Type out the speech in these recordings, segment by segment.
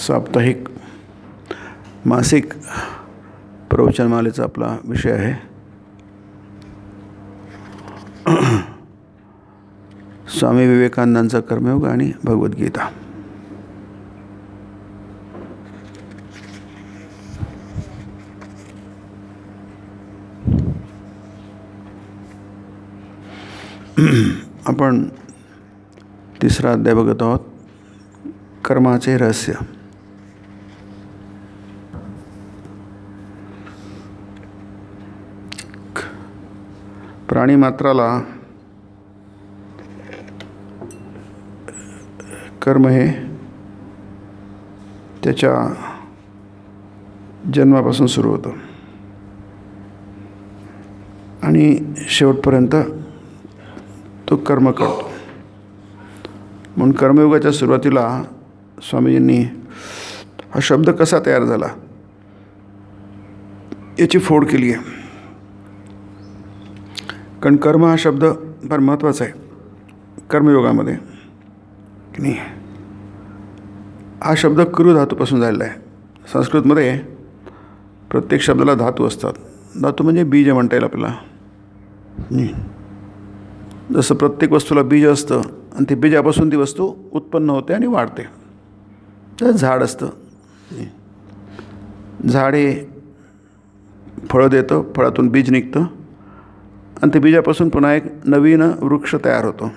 साप्ताहिक मासिक प्रवचनमालेचा आपला विषय आहे. स्वामी विवेकानंदांचा कर्मयोग आणि भगवद्गीता. आपण तिसरा अध्याय बघत आहोत, कर्माचे रहस्य. प्राणीमात्राला कर्म हे त्याच्या जन्मापासून सुरू होतं आणि शेवटपर्यंत तो कर्म करतो. म्हणून कर्मयोगाच्या सुरुवातीला स्वामीजींनी हा शब्द कसा तयार झाला याची फोड केली आहे. कारण कर्म हा शब्द फार महत्त्वाचा आहे कर्मयोगामध्ये की नाही. हा शब्द कृ धातूपासून झालेला आहे. संस्कृतमध्ये प्रत्येक शब्दाला धातू असतात. धातू म्हणजे बीज म्हणता येईल आपल्याला. जसं प्रत्येक वस्तूला बीज असतं आणि ते बीजापासून ती वस्तू उत्पन्न होते आणि वाढते. तर झाड असतं, झाड हे फळं देतं, फळातून बीज निघतं आणि ते बीजापासून पुन्हा एक नवीन वृक्ष तयार होतो.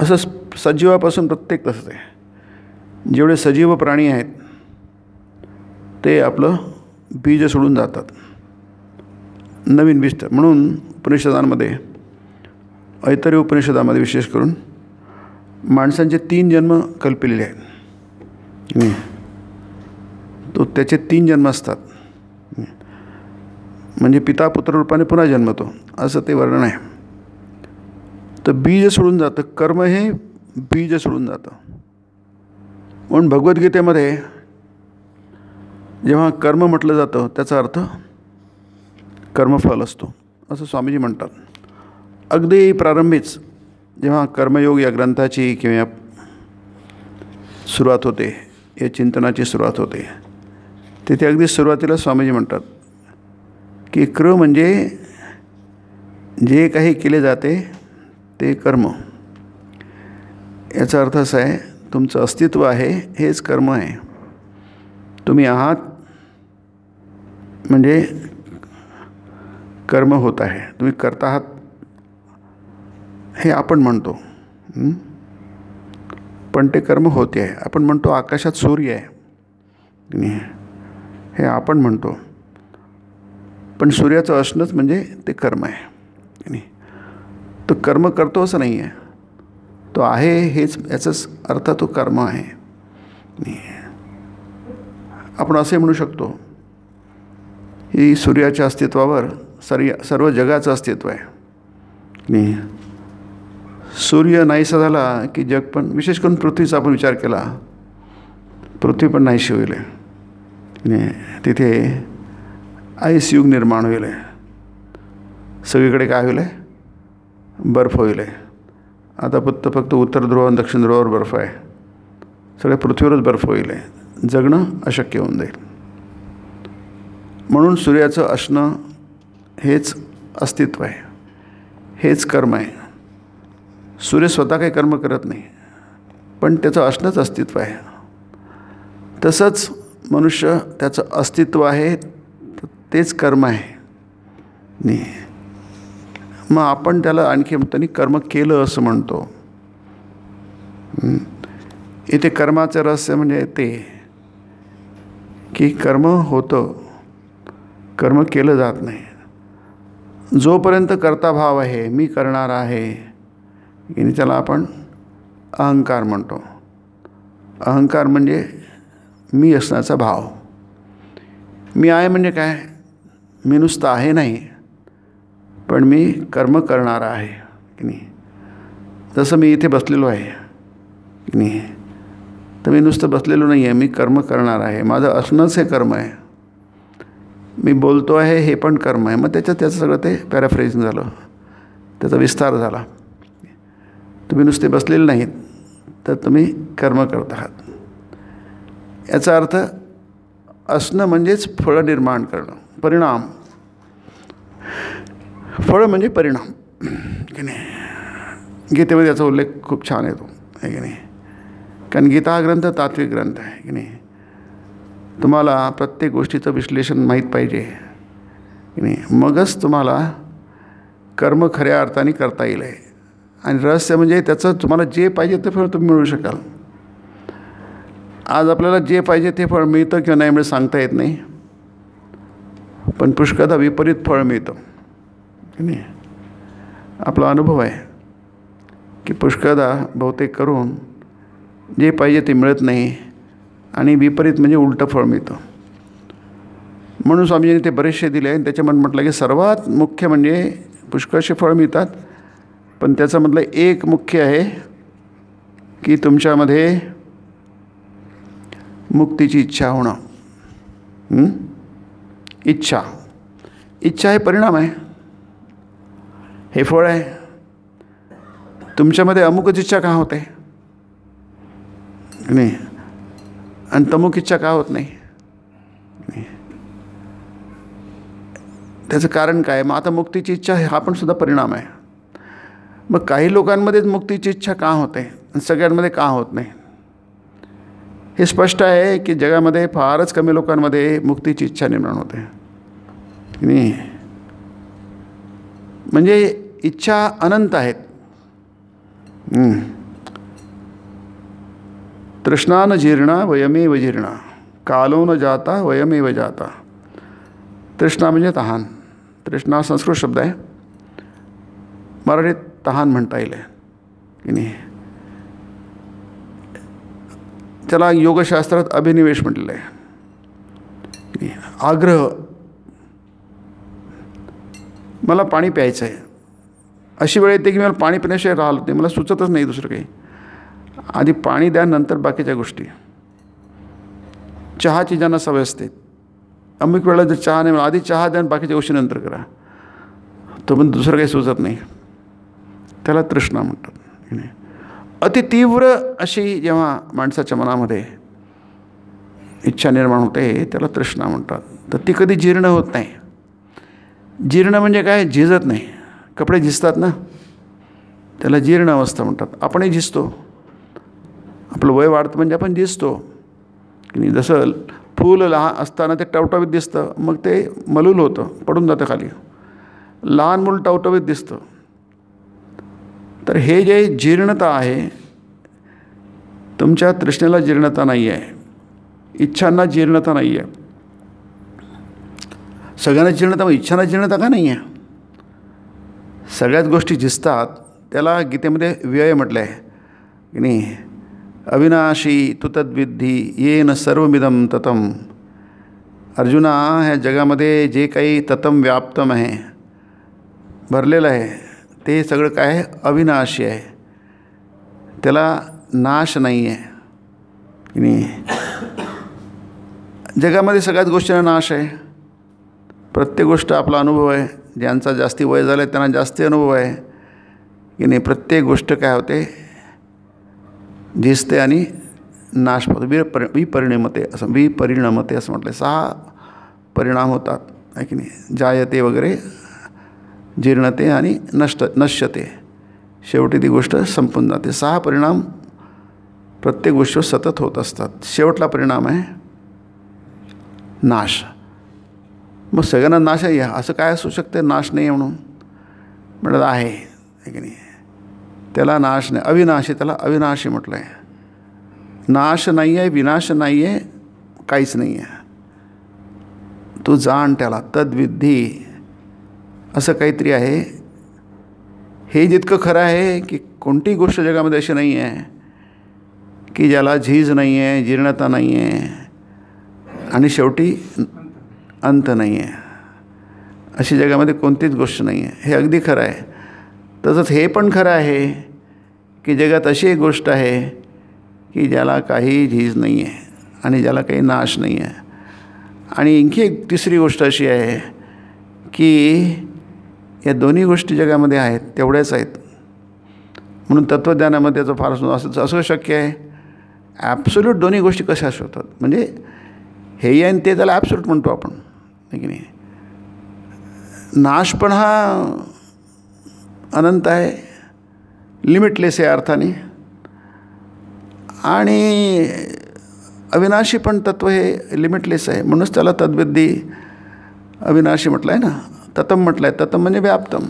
असं सजीवापासून प्रत्येक तसंच आहे. जेवढे सजीव प्राणी आहेत ते आपलं बीज सोडून जातात, नवीन बीज. म्हणून उपनिषदांमध्ये, ऐतरेय उपनिषदामध्ये विशेष करून माणसांचे 3 जन्म कल्पिलेले आहेत. तो त्याचे 3 जन्म असतात. म्हणजे पिता पुत्र रूपाने पुन्हा जन्मतो असं ते वर्णन आहे. तर बीज सोडून जातं, कर्म हे बीज सोडून जातं. म्हणून भगवद्गीतेमध्ये जेव्हा कर्म म्हटलं जातं त्याचा अर्थ कर्मफल असतो असं स्वामीजी म्हणतात. अगदी प्रारंभीच जेव्हा कर्मयोग या ग्रंथाची किंवा सुरुवात होते, या चिंतनाची सुरुवात होते, तिथे अगदी सुरुवातीला स्वामीजी म्हणतात की क्र म्हणजे जे काही केले जाते ते कर्म. याचा अर्थ असा आहे, तुमचं अस्तित्व आहे हेच कर्म आहे. तुम्ही आहात म्हणजे कर्म होत आहे. तुम्ही करता आहात हे आपण म्हणतो, पण ते कर्म होते आहे. आपण म्हणतो आकाशात सूर्य आहे हे आपण म्हणतो, पण सूर्याचं असणंच म्हणजे ते कर्म आहे. तो कर्म करतो असं नाही आहे, तो आहे हेच याचाच अर्थ तो कर्म आहे. आपण असे म्हणू शकतो ही सूर्याच्या अस्तित्वावर सर्व जगाचं अस्तित्व आहे. सूर्य नाहीसा झाला की जग पण, विशेष करून पृथ्वीचा आपण विचार केला, पृथ्वी पण नाहीशी होईल. तिथे आईस युग निर्माण होईल. सगळीकडे काय होईल, बर्फ होईल. आता फक्त उत्तर ध्रुव आणि दक्षिण ध्रुवावर बर्फ आहे, सगळ्या पृथ्वीवरच बर्फ होईल. जगणं अशक्य होऊन जाईल. म्हणून सूर्याचं असणं हेच अस्तित्व आहे, हेच कर्म आहे. सूर्य स्वतः काही कर्म करत नाही, पण त्याचं असणंच अस्तित्व आहे. तसंच मनुष्य त्याचं अस्तित्व आहे तेच कर्म आहे. मग आपण त्याला आणखी त्यांनी कर्म केलं असं म्हणतो. इथे कर्माचं रहस्य म्हणजे ते की कर्म होतं, कर्म केलं जात नाही. जोपर्यंत कर्ताभाव आहे, मी करणार आहे, आणि त्याला आपण अहंकार म्हणतो. अहंकार म्हणजे मी असण्याचा भाव. मी आहे म्हणजे काय, मी नुसतं आहे नाही, पण मी कर्म करणारा आहे की नाही. जसं मी इथे बसलेलो आहे की नाही, तर मी नुसतं बसलेलो नाही आहे, मी कर्म करणार आहे. माझं असणंच हे कर्म आहे. मी बोलतो आहे हे पण कर्म आहे. मग त्याचं सगळं ते पॅराफ्रेजिंग झालं, त्याचा विस्तार झाला. तुम्ही नुसते बसलेले नाहीत, तर तुम्ही कर्म करत आहात. याचा अर्थ असणं म्हणजेच फळं निर्माण करणं, परिणाम. फळ म्हणजे परिणाम, की नाही. गीतेमध्ये याचा उल्लेख खूप छान येतो, आहे की नाही. कारण गीता हा ग्रंथ तात्विक ग्रंथ आहे, की नाही. तुम्हाला प्रत्येक गोष्टीचं विश्लेषण माहीत पाहिजे, की नाही. मगच तुम्हाला कर्म खऱ्या अर्थाने करता येईल. आणि रहस्य म्हणजे त्याचं तुम्हाला जे पाहिजे ते फळ तुम्ही मिळू शकाल. आज आपल्याला जे पाहिजे ते फळ मिळतं किंवा नाही मिळत सांगता येत नाही, पण पुष्कळदा विपरीत फळ मिळतं, की नाही. आपला अनुभव आहे की पुष्कळदा बहुतेक करून जे पाहिजे ते मिळत नाही आणि विपरीत म्हणजे उलटं फळ मिळतं. म्हणून स्वामीजींनी ते बरेचसे दिले आणि त्याच्यामध्ये म्हटलं की सर्वात मुख्य म्हणजे पुष्कळसे फळ मिळतात, पण त्याच्यामधलं एक मुख्य आहे की तुमच्यामध्ये मुक्तीची इच्छा होणं. इच्छा हे परिणाम आहे, हे फळ आहे. तुमच्यामध्ये अमुकच इच्छा का होते नाही आणि तमुक इच्छा का होत नाही, त्याचं कारण काय. मग आता मुक्तीची इच्छा हा पण सुद्धा परिणाम आहे. मग काही लोकांमध्येच मुक्तीची इच्छा का होते आणि सगळ्यांमध्ये का होत नाही. हे स्पष्ट आहे की जगामध्ये फारच कमी लोकांमध्ये मुक्तीची इच्छा निर्माण होते, नाही. म्हणजे इच्छा अनंत आहेत. तृष्णा न जीर्णा वयमेव जीर्णा, कालो न जाता वयमेव जाता. तृष्णा म्हणजे तहान. तृष्णा संस्कृत शब्द आहे, मराठीत तहान म्हणता येईल, की नाही. त्याला योगशास्त्रात अभिनिवेश म्हटलेलं आहे. आग्रह, मला पाणी प्यायचं आहे. अशी वेळ येते की मला पाणी पिण्याशिवाय राहिलं नाही, मला सुचतच नाही दुसरं काही. आधी पाणी द्या, नंतर बाकीच्या गोष्टी. चहाची ज्यांना सवय असते, अमुक वेळेला जर चहा नाही, आधी चहा द्या आणि बाकीच्या गोष्टी नंतर करा, तो पण दुसरं काही सुचत नाही. त्याला तृष्णा म्हणतात. अति तीव्र अशी जेव्हा माणसाच्या मनामध्ये इच्छा निर्माण होते त्याला तृष्णा म्हणतात. तर ती कधी जीर्ण होत नाही. जीर्ण म्हणजे काय, झिजत नाही. कपडे झिजतात ना, त्याला जीर्ण अवस्था म्हणतात. आपणही झिजतो, आपलं वय वाढतं म्हणजे आपण झिजतो, की नाही. जसं फूल लहान असताना ते टवटवीत दिसतं, मग ते मलूल होतं, पडून जातं खाली. लहान मूल टवटवीत दिसतं. तर हे जे जीर्णता आहे, तुमच्या तृष्णेला जीर्णता नाही आहे, इच्छांना जीर्णता नाही आहे. सगळ्यांना जीर्णता, मग इच्छांना जीर्णता का नाही आहे. सगळ्याच गोष्टी झिजतात. त्याला गीतेमध्ये व्यय म्हटलं आहे, की नाही. अविनाशी तु तद्विद्धी येन सर्वमिदं ततम. अर्जुना, ह्या जगामध्ये जे काही ततम व्याप्तम आहे, भरलेलं आहे, ते सगळं काय आहे, अविनाशी आहे. त्याला नाश नाही आहे, की नाही. जगामध्ये सगळ्याच गोष्टींना नाश आहे. प्रत्येक गोष्ट आपला अनुभव आहे. ज्यांचा जास्ती वय झालं आहे त्यांना जास्ती अनुभव आहे, की नाही. प्रत्येक गोष्ट काय होते, झिजते आणि नाश होतो. विपरिणमते असं म्हटलं. 6 परिणाम होतात, आहे की नाही. जायते वगैरे, जीर्णते आणि नश्यते. शेवटी ती गोष्ट संपून जाते. 6 परिणाम प्रत्येक गोष्टीवर सतत होत असतात. शेवटला परिणाम आहे नाश. मग सगळ्यांना नाश आहे असं काय असू शकते, नाश नाही आहे म्हणून म्हणत आहे, की नाही. त्याला नाश नाही, अविनाशी, त्याला अविनाशी म्हटलं आहे. नाश नाही आहे, विनाश नाही आहे, काहीच नाही आहे. तू जाण त्याला, तद्विद्धी असं काहीतरी आहे. हे जितकं खरं आहे की कोणतीही गोष्ट जगामध्ये अशी नाही आहे की ज्याला झीज नाही आहे, जीर्णता नाही आहे आणि शेवटी अंत नाही आहे. अशी जगामध्ये कोणतीच गोष्ट नाही आहे. हे अगदी खरं आहे. तसंच हे पण खरं आहे की जगात अशी एक गोष्ट आहे की ज्याला काही झीज नाही आहे आणि ज्याला काही नाश नाही आहे. आणि आणखी एक तिसरी गोष्ट अशी आहे की या दोन्ही गोष्टी जगामध्ये आहेत, तेवढ्याच आहेत. म्हणून तत्त्वज्ञानामध्ये याचं फार असं शक्य आहे ॲब्सोल्यूट दोन्ही गोष्टी कशा होतात, म्हणजे हेही आहे आणि ते त्याला ॲब्सोल्यूट म्हणतो आपण, आहे की नाही. नाश पण हा अनंत आहे, लिमिटलेस आहे अर्थाने, आणि अविनाशी पण तत्व हे लिमिटलेस आहे. म्हणूनच त्याला तद्विद्धी अविनाशी म्हटलं आहे ना, ततम म्हटलं आहे. ततम म्हणजे व्याप्तम.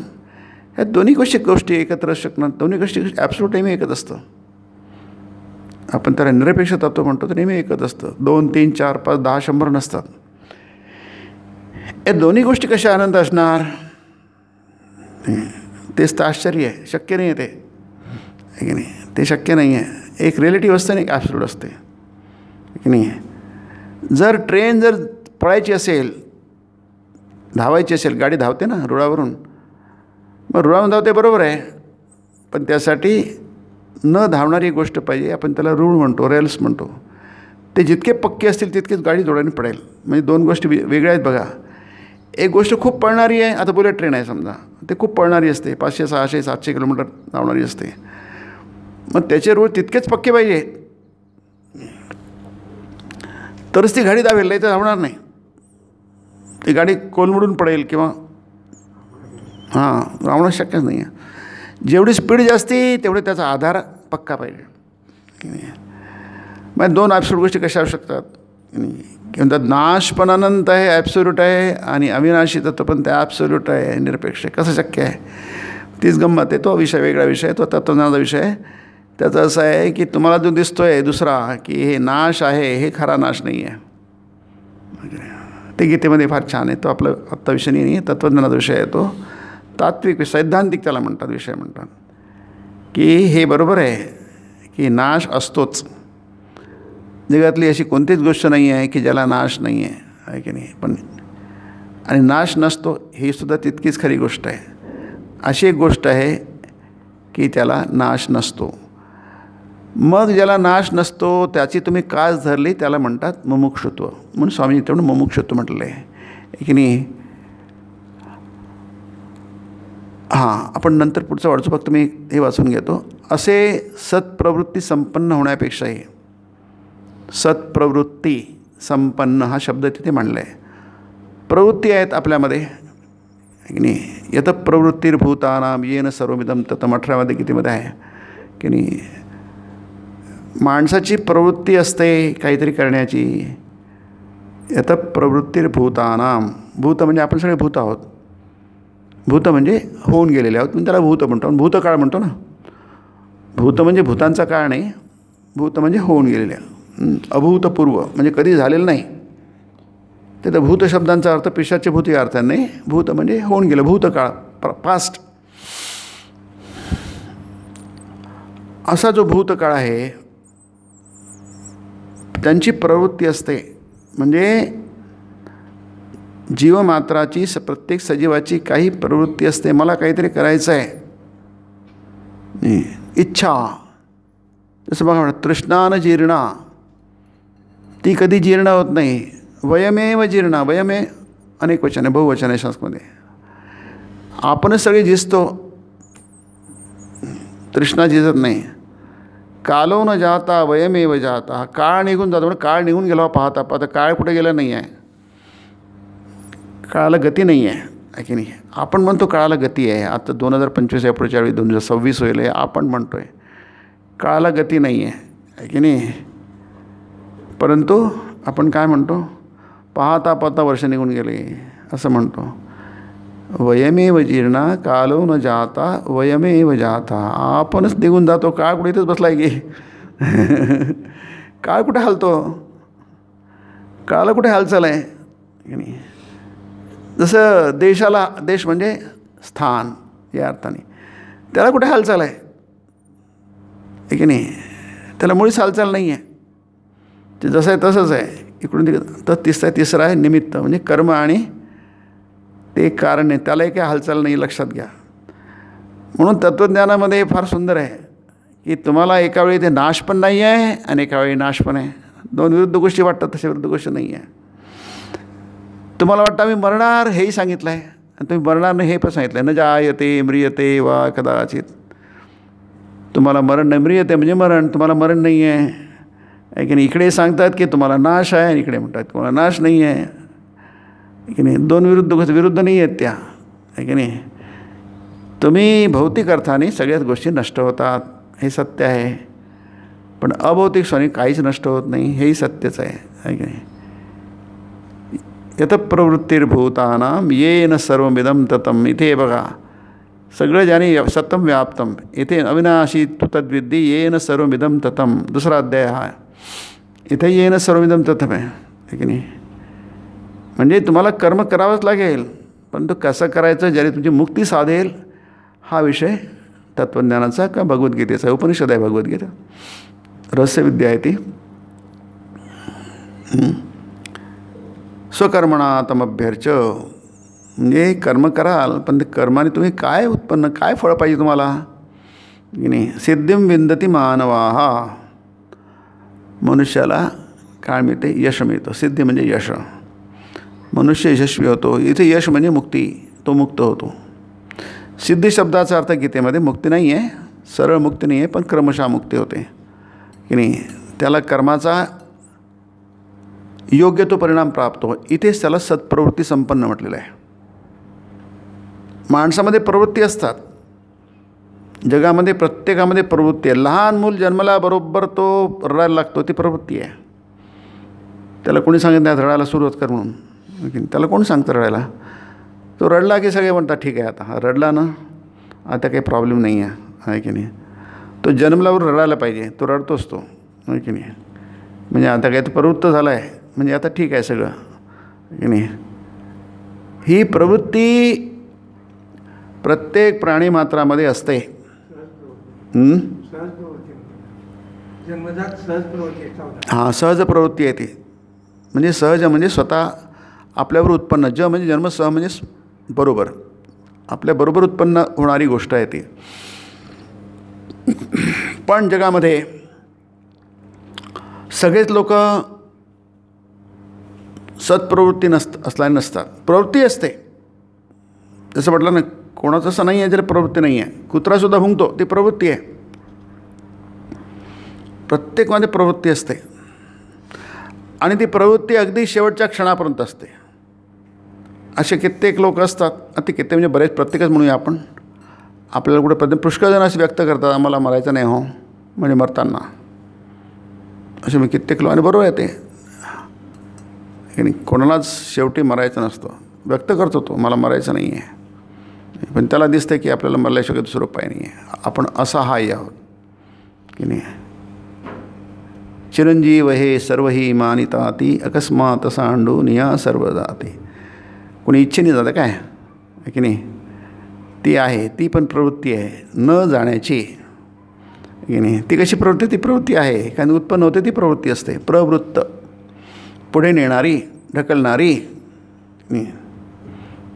ह्या दोन्ही गोष्टी एकत्र शकणार, दोन्ही गोष्टी ॲब्सोल्यूट नेहमी एकच असतं. आपण त्याला निरपेक्ष तत्व म्हणतो, तर नेहमी एकच असतं. 2, 3, 4, 5, 10, 100 नसतात. या दोन्ही गोष्टी कशा अनंत असणार, तेच तर आश्चर्य आहे. शक्य नाही आहे ते, आहे की नाही. ते शक्य नाही आहे. एक रिलेटिव्ह असते आणि एक ॲब्सोल्यूट असते, की नाही. जर ट्रेन जर पळायची असेल, धावायची असेल, गाडी धावते ना रुळावरून, मग रुळावरून धावते बरोबर आहे, पण त्यासाठी न धावणारी गोष्ट पाहिजे. आपण त्याला रूळ म्हणतो, रेल्स म्हणतो. ते जितके पक्के असतील तितकेच गाडी जोराने पडेल. म्हणजे दोन गोष्टी वेगळ्या आहेत बघा. एक गोष्ट खूप पळणारी आहे, आता बुलेट ट्रेन आहे समजा, ते खूप पळणारी असते, 500, 600, 700 किलोमीटर धावणारी असते. मग त्याचे रूळ तितकेच पक्के पाहिजे, तरच ती गाडी धावेल, नाही तर धावणार नाही. ती गाडी कोलमडून पडेल किंवा धावणं शक्यच नाही आहे. जेवढी स्पीड जास्ती तेवढे त्याचा आधार पक्का पाहिजे. मग दोन ॲब्सोल्यूट गोष्टी कशा असू शकतात, किंवा नाश पण अनंत आहे, ॲब्सोल्यूट आहे, आणि अविनाशी तत्व पण ते ॲब्सोल्यूट आहे, निरपेक्ष आहे. कसं शक्य आहे, तीच गंमत आहे. तो विषय वेगळा विषय आहे, तो तत्वज्ञानाचा विषय आहे. त्याचं असं आहे की तुम्हाला जो दिसतो आहे दुसरा, की हे नाश आहे, हे खरा नाश नाही आहे. ते गीतेमध्ये फार छान आहे. तो आपला आत्ता विषय नाही आहे, तत्वज्ञानाचा विषय आहे. तो तात्विक सैद्धांतिक त्याला म्हणतात, विषय म्हणतात, की हे बरोबर आहे की नाश असतोच. जगातली अशी कोणतीच गोष्ट नाही आहे की ज्याला नाश नाही आहे की नाही. पण आणि नाश नसतो ही सुद्धा तितकीच खरी गोष्ट आहे. अशी एक गोष्ट आहे की त्याला नाश नसतो. मग ज्याला नाश नसतो त्याची तुम्ही कास धरली त्याला म्हणतात मुमुक्षुत्व. म्हणून स्वामी तेवढं मुमुक्षुत्व म्हटलं आहे की नाही. आपण नंतर पुढचं वाचू, फक्त मी हे वाचून घेतो. असे सत्प्रवृत्ती संपन्न होण्यापेक्षाही, सत्प्रवृत्ती संपन्न हा शब्द तिथे मांडला आहे. प्रवृत्ती आहेत आपल्यामध्ये, की नाही. यत प्रवृत्तीर्भूतानां येन सर्वमिदं ततम् 18व्या गीतेमध्ये आहे की नाही. माणसाची प्रवृत्ती असते काहीतरी करण्याची. यत प्रवृत्तीर्भूतानां, भूत म्हणजे आपण सगळे भूत आहोत. भूत म्हणजे होऊन गेलेले आहोत, म्हणजे त्याला भूत म्हणतो. भूतकाळ म्हणतो ना. भूत म्हणजे भूतांचा काळ नाही, भूत म्हणजे होऊन गेलेले. अभूतपूर्व म्हणजे कधी झालेलं नाही. तर भूत शब्दांचा अर्थ पिशाच्य भूत या अर्थाने नाही. भूत म्हणजे होऊन गेलं, भूतकाळ, पास्ट. असा जो भूतकाळ आहे त्यांची प्रवृत्ती असते. म्हणजे जीवमात्राची, प्रत्येक सजीवाची काही प्रवृत्ती असते. मला काहीतरी करायचं आहे, इच्छा. जसं बघा, तृष्णान जीर्णा, ती कधी जीर्ण होत नाही. वयमेव जीर्णा, वयमे अनेक वचन आहे, बहुवचन आहे संस्कृतमध्ये. आपणच सगळे झिजतो, तृष्णा झिजत नाही. कालो न जाता वयमेव जाता, काळ निघून जातो. म्हणजे काळ निघून गेला पाहता पाहता. काळ कुठे गेला नाही आहे, काळाला गती नाही आहे की नाही. आपण म्हणतो काळाला गती आहे. आता 2025 या पुढच्या वेळी 2026 होईल आहे, आपण म्हणतो आहे. काळाला गती नाही आहे की नाही. परंतु आपण काय म्हणतो, पाहता पाहता वर्ष निघून गेले असं म्हणतो. वयमेव जीर्णा कालो न जाता वयमेव जाता. आपणच निघून जातो. काळ कुठे इथंच बसला आहे की. काळ कुठे हालतो, काळाला कुठे हालचाल आहे की नाही. जसं देशाला, देश म्हणजे स्थान या अर्थाने, त्याला कुठे हालचाल आहे की नाही. त्याला मुळीच हालचाल नाही आहे. ते जसं आहे तसंच आहे, इकडून तिकडं. तर तिसरा आहे निमित्त, म्हणजे कर्म आणि ते कारण आहे. त्यालाही काही हालचाल नाही, लक्षात घ्या. म्हणून तत्त्वज्ञानामध्ये फार सुंदर आहे की तुम्हाला एका वेळी ते नाश पण नाही आहे आणि एका वेळी नाश पण आहे. दोन विरुद्ध गोष्टी वाटतात, तशा विरुद्ध गोष्ट नाही आहे. तुम्हाला वाटतं मी मरणार, हेही सांगितलं आहे, आणि तुम्ही मरणार नाही हे पण सांगितलं आहे. न जायते म्रियते वा कदाचित. तुम्हाला मरण नाही, म्रियते म्हणजे मरण. तुम्हाला मरण नाही आहे, आहे की नाही. इकडे सांगतात की तुम्हाला नाश आहे आणि इकडे म्हणतात तुम्हाला नाश नाही आहे की नाही. दोन विरुद्ध नाही आहेत त्या, आहे की नाही. तुम्ही भौतिक अर्थाने सगळ्याच गोष्टी नष्ट होतात हे सत्य आहे, पण अभौतिक स्वानी काहीच नष्ट होत नाही हेही सत्यच आहे की नाही. यत प्रवृत्तिर्भूतानां येन सर्वमिदं ततं. इथे बघा सगळं ज्याने सतम व्याप्तम, इथे अविनाशी तु तद्विद्धी येन सर्वमिदं ततं. दुसरा अध्याय हा. इथे येन सर्वमिदं ततं आहे की नाही. म्हणजे तुम्हाला कर्म करावंच लागेल, परंतु कसं करायचं ज्याने तुमची मुक्ती साधेल हा विषय तत्त्वज्ञानाचा का भगवद्गीतेचा. उपनिषद आहे भगवद्गीता, रहस्यविद्या आहे ती. स्वकर्मणा तमभ्यर्च. म्हणजे कर्म कराल, पण ते कर्माने तुम्ही काय उत्पन्न, काय फळ पाहिजे तुम्हाला की नाही. सिद्धिं विंदती मानवाहा. मनुष्याला काय मिळते, यश मिळतं. सिद्धी म्हणजे यश, मनुष्य यशस्वी होतो. इथे यश म्हणजे मुक्ती, तो मुक्त होतो. सिद्धी शब्दाचा अर्थ गीतेमध्ये मुक्ती नाही आहे, सरळ मुक्ती नाही आहे, पण क्रमशः मुक्ती होते की नाही. त्याला कर्माचा योग्य तो परिणाम प्राप्त हो. इथेच त्याला सत्प्रवृत्ती संपन्न म्हटलेलं आहे. माणसामध्ये प्रवृत्ती असतात, जगामध्ये प्रत्येकामध्ये प्रवृत्ती आहे. लहान मूल जन्मला बरोबर तो रडायला लागतो, ती प्रवृत्ती आहे. त्याला कोणी सांगितलं नाही रडायला सुरुवात कर म्हणून, त्याला कोण सांगतं रडायला. तो रडला की सगळे म्हणतात ठीक आहे आता हा रडला ना, आता काही प्रॉब्लेम नाही आहे की नाही. तो जन्मल्यावर रडायला पाहिजे, तो रडतोच तो, आहे की नाही. म्हणजे आता काय तो प्रवृत्त झाला आहे, म्हणजे आता ठीक आहे सगळं की नाही. ही प्रवृत्ती प्रत्येक प्राणीमात्रामध्ये असते. हां, सहज प्रवृत्ती आहे ती. म्हणजे सहज म्हणजे स्वतः आपल्यावर उत्पन्न. ज म्हणजे जन्म, सह म्हणजे बरोबर, आपल्याबरोबर उत्पन्न होणारी गोष्ट आहे ती. पण जगामध्ये सगळेच लोक सत्प्रवृत्ती असल्या नसतात. प्रवृत्ती असते, जसं म्हटलं ना, कोणाचं असं नाही आहे ज्याला प्रवृत्ती नाही आहे. कुत्रासुद्धा भुंकतो, ती प्रवृत्ती आहे. प्रत्येकामध्ये प्रवृत्ती असते आणि ती प्रवृत्ती अगदी शेवटच्या क्षणापर्यंत असते. असे कित्येक लोक असतात, अति कित्येक म्हणजे बरेच, प्रत्येकच म्हणूया आपण. आपल्याला कुठे पुष्कळजण असे व्यक्त करतात आम्हाला मरायचं नाही हो, म्हणजे मरताना असे मी कित्येक लोक. आणि बरोबर आहे ते की नाही. कोणालाच शेवटी मरायचं नसतं, व्यक्त करतो तो मला मरायचं नाही आहे, पण त्याला दिसतं की आपल्याला मरल्याशिवाय दुसरं उपाय नाही आहे. आपण असहाय्य आहोत की नाही. चिरंजीव हे सर्वही मानिताती अकस्मात सांडू निया सर्व जाती. कोणी इच्छेने जातं काय की नाही. ती आहे, ती पण प्रवृत्ती आहे न जाण्याची की नाही. ती कशी प्रवृत्ती, ती प्रवृत्ती आहे कारण उत्पन्न होते, ती प्रवृत्ती असते. प्रवृत्त पुढे नेणारी, ढकलणारी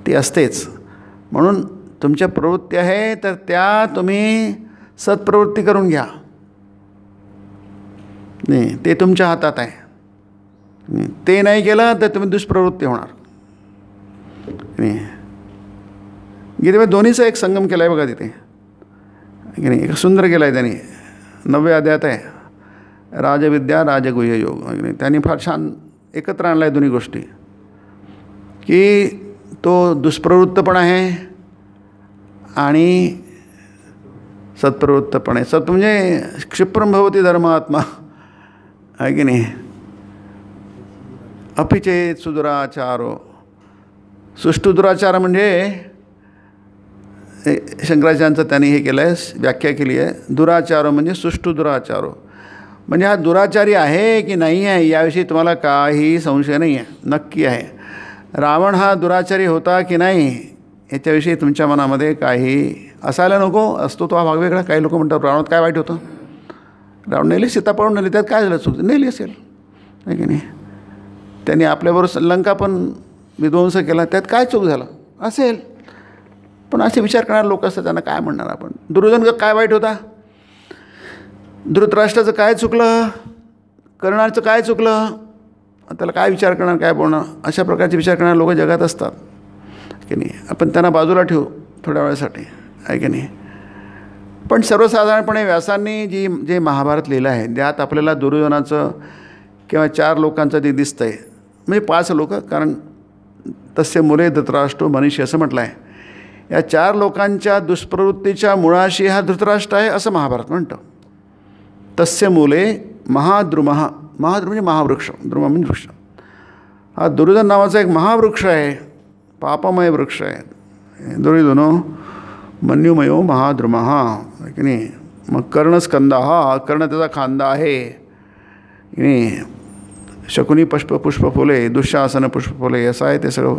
ती असतेच. म्हणून तुमच्या प्रवृत्ती आहे तर त्या तुम्ही सत्प्रवृत्ती करून घ्या. नाही, ते तुमच्या हातात आहे. ते नाही केलं तर तुम्ही दुष्प्रवृत्ती होणार. नाही, गीतेमध्ये दोन्हीचा एक संगम केला आहे बघा तिथे की नाही. एक सुंदर केला आहे त्यांनी, 9व्या अध्यायात आहे, राजविद्या राजगुह्य योग. त्यांनी फार छान एकत्र आणला आहे दोन्ही गोष्टी, की तो दुष्प्रवृत्त पण आहे आणि सत्प्रवृत्त पण आहे. सत् म्हणजे क्षिप्रम भवती धर्मात्मा, आहे की नाही. अपिचेत सुदुराचारो. सुष्टु दुराचार म्हणजे शंकराचार्यांचं त्यांनी हे केलं आहे, व्याख्या केली आहे. दुराचारो म्हणजे सुष्टु दुराचारो, म्हणजे हा दुराचारी आहे की नाही आहे याविषयी तुम्हाला काही संशय नाही आहे, नक्की आहे. रावण हा दुराचारी होता की नाही याच्याविषयी तुमच्या मनामध्ये काही असायला नको. असतो तो हा भाग वेगळा. काही लोक म्हणतात रावणात काय वाईट होतं, रावण नेली, सीता पळून नेली, त्यात काय झालं, चूक नेली असेल, आहे की नाही. त्यांनी आपल्याबरोबर लंका पण विध्वंस केला, त्यात काय चूक झालं असेल. पण असे विचार करणारे लोक असतात, त्यांना काय म्हणणार आपण. दुर्योधन काय वाईट होता, धृतराष्ट्राचं काय चुकलं, कर्णाचं काय चुकलं, त्याला काय विचार करणार, काय बोलणार. अशा प्रकारचे विचार करणारे लोक जगात असतात की नाही. आपण त्यांना बाजूला ठेवू थोड्या वेळासाठी, आहे की नाही. पण सर्वसाधारणपणे व्यासांनी जे महाभारत लिहिलं आहे त्यात आपल्याला दुर्योधनाचं किंवा 4 लोकांचं ते दिसतं आहे, म्हणजे 5 लोक, कारण तस्य मुले धृतराष्ट्रो मनीषी असं म्हटलं आहे. या 4 लोकांच्या दुष्प्रवृत्तीच्या मुळाशी हा धृतराष्ट्र आहे असं महाभारत म्हणतं. तस्य मुले महाद्रुमः, महाद्रुम म्हणजे महावृक्ष, द्रुम म्हणजे वृक्ष. हा दुर्योधन नावाचा एक महावृक्ष आहे, पापमय वृक्ष आहे. दुर्योधनो मन्युमयो महाद्रुमः, की नाही. मग कर्णस्कंदा, हा कर्ण त्याचा खांदा आहे, की नाही. शकुनी पुष्प फुले, दुःशासन पुष्प फुले, असं आहे ते सगळं.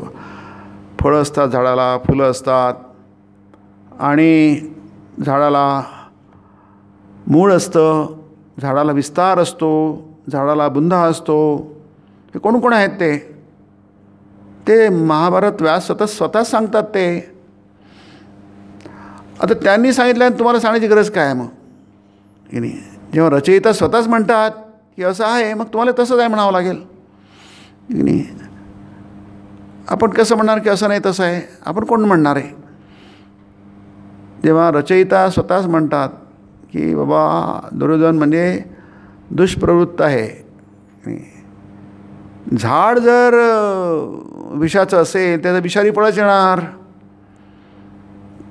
फळं असतात झाडाला, फुलं असतात, आणि झाडाला मूळ असतं, झाडाला विस्तार असतो, झाडाला बुंधा असतो. हे कोण कोण आहेत ते महाभारत व्यास स्वतःच सांगतात ते. आता त्यांनी सांगितलं तुम्हाला सांगण्याची गरज काय आहे मग, की नाही. जेव्हा रचयिता स्वतःच म्हणतात की असं आहे, मग तुम्हाला तसंच आहे म्हणावं लागेल, की नाही. आपण कसं म्हणणार की असं नाही तसं आहे, आपण कोण म्हणणार आहे. जेव्हा रचयिता स्वतःच म्हणतात की बाबा दुर्योधन म्हणजे दुष्प्रवृत्त आहे. झाड जर विषाचं असेल त्याचं विषारी फळच येणार.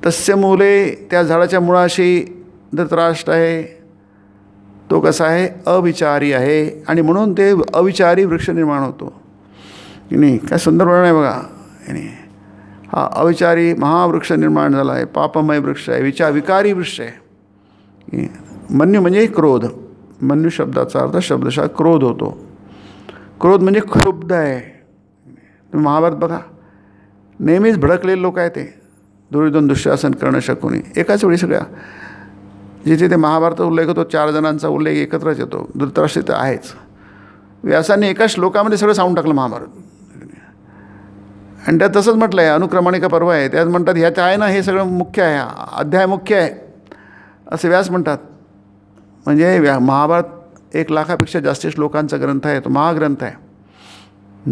तस्य मुले, त्या झाडाच्या मुळाशी धृतराष्ट्र आहे, तो कसा आहे, अविचारी आहे, आणि म्हणून ते अविचारी वृक्ष निर्माण होतो, की नाही. काय सुंदर वर्णन आहे बघा, की नाही. हा अविचारी महावृक्ष निर्माण झाला आहे, पापमय वृक्ष आहे, विकारी वृक्ष आहे. मन्यू म्हणजे क्रोध, मन्यू शब्दाचा अर्थ शब्दशः क्रोध होतो. क्रोध म्हणजे क्षुब्ध आहे. तुम्ही महाभारत बघा, नेहमीच भडकलेले लोक आहे ते. दुर्योधन, दुःशासन, कर्ण, शकुनी, एकाच वेळी सगळ्या. जिथे ते महाभारत उल्लेख होतो 4 जणांचा उल्लेख एकत्रच येतो. धृतराष्ट्र तर आहेच. व्यासांनी एका श्लोकामध्ये सगळं सांगून टाकलं महाभारत. आणि त्यात तसंच म्हटलं आहे, अनुक्रमणिका पर्व आहे, त्यात म्हणतात ह्यात आहे ना हे सगळं मुख्य आहे, अध्याय मुख्य आहे असे व्यास म्हणतात. म्हणजे महाभारत 1 लाखापेक्षा जास्त श्लोकांचा ग्रंथ आहे, तो महाग्रंथ आहे.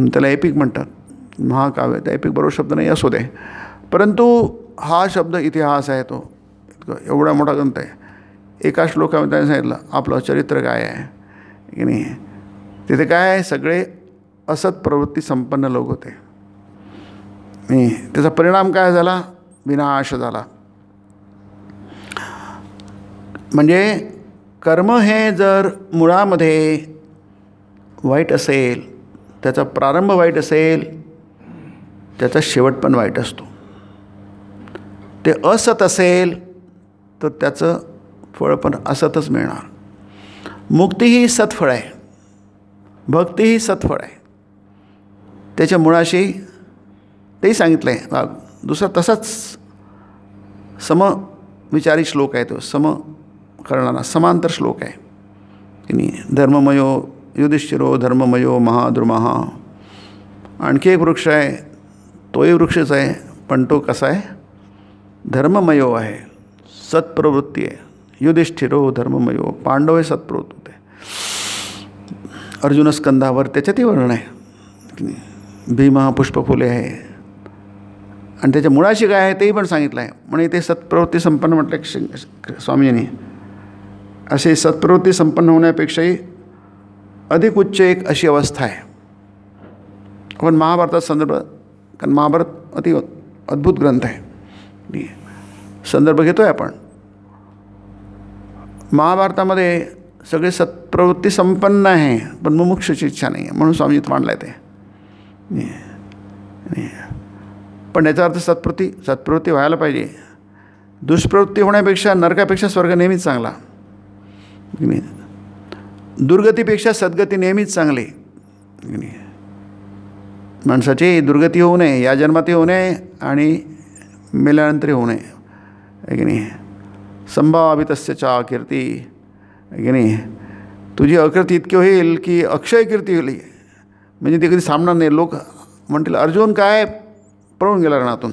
त्याला एपिक म्हणतात, महाकाव्य. त्या एपिक बरोबर शब्द नाही असू दे, परंतु हा शब्द इतिहास आहे. तो एवढा मोठा ग्रंथ आहे. एका श्लोकामध्ये त्याने सांगितलं आपलं चरित्र काय आहे, की नाही. तिथे काय आहे, सगळे असत प्रवृत्ती संपन्न लोक होते. त्याचा परिणाम काय झाला, विनाश झाला. म्हणजे कर्म हे जर मुळामध्ये वाईट असेल, त्याचा प्रारंभ वाईट असेल, त्याचा शेवट पण वाईट असतो. ते असत असेल तर त्याचं फळ पण असतच मिळणार. मुक्ती ही सत्फळ आहे, भक्ती ही सत्फळ आहे. त्याच्या मुळाशी तेही सांगितलं आहे. दुसरा तसाच समविचारी श्लोक आहे, तो सम करणारा समांतर श्लोक आहे, की नाही. धर्ममयो युधिष्ठिरो धर्ममयो महाद्रुमः. आणखी एक वृक्ष आहे, तोही वृक्षच आहे, पण तो कसा आहे, धर्ममयो आहे, सत्प्रवृत्ती आहे. युधिष्ठिरो धर्ममयो, पांडव हे सत्प्रवृत्त होते. अर्जुन स्कंदावर त्याच्यातही वर्णन आहे, की नाही. भीमा पुष्पफुले आहे, आणि त्याच्या मुळाशी काय आहे तेही पण सांगितलं आहे. म्हणजे ते सत्प्रवृत्ती संपन्न म्हटलं स्वामींनी. असे सत्प्रवृत्ती संपन्न होण्यापेक्षाही अधिक उच्च एक अशी अवस्था आहे. आपण महाभारतात संदर्भ, कारण महाभारत अति अद्भुत ग्रंथ आहे, संदर्भ घेतो आहे आपण. महाभारतामध्ये सगळे सत्प्रवृत्ती संपन्न आहे, पण मुमुक्षुची इच्छा नाही आहे, म्हणून स्वामीजीत मांडलं आहे ते. पण याचा अर्थ सत्प्रवृत्ती व्हायला पाहिजे. दुष्प्रवृत्ती होण्यापेक्षा नरकापेक्षा स्वर्ग नेहमीच चांगला. दुर्गतीपेक्षा सद्गती नेहमीच चांगली. माणसाची दुर्गती होऊ नये, या जन्मातही होऊ नये आणि मेल्यानंतरही होऊ नये, आहे की नाही. संभावितस्य चा कीर्ती, आहे की नाही. तुझी अकीर्ती इतकी होईल की अक्षय कीर्ती होईल, म्हणजे ते कधी सामणार नाही. लोक म्हणतील अर्जुन काय पळून गेला रणातून.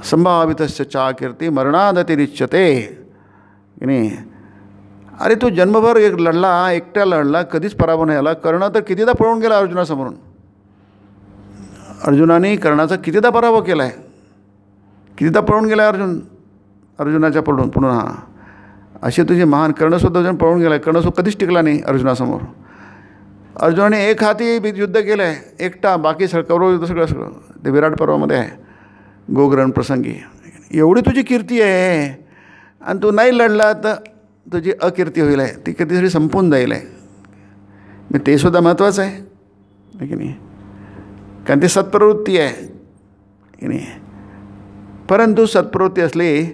संभावितस्य चा कीर्ती मरणादतिरिच्यते, की नाही. अरे तू जन्मभर एक लढला, एकट्या लढला, कधीच पराभव नाही आला. कर्ण तर कितीदा पळून गेला अर्जुनासमोरून. अर्जुनाने कर्णाचा कितीदा पराभव केला आहे, कितीदा पळून गेला अर्जुनाच्या पुढून हां. असे तुझे महान कर्णसुद्धा अर्जुन पळून गेला. कर्णसुद्धा कधीच टिकला नाही अर्जुनासमोर. अर्जुनाने एक हाती युद्ध केलं आहे एकटा, बाकी कौरव सगळं ते विराट पर्वामध्ये आहे गोग्रहण प्रसंगी. एवढी तुझी कीर्ती आहे आणि तू नाही लढला तर तुझी अकीर्ती होईल आहे, ती कीर्ती संपून जाईल आहे. मग ते सुद्धा महत्त्वाचं आहे की नाही, कारण ती सत्प्रवृत्ती आहे की नाही. परंतु सत्प्रवृत्ती असली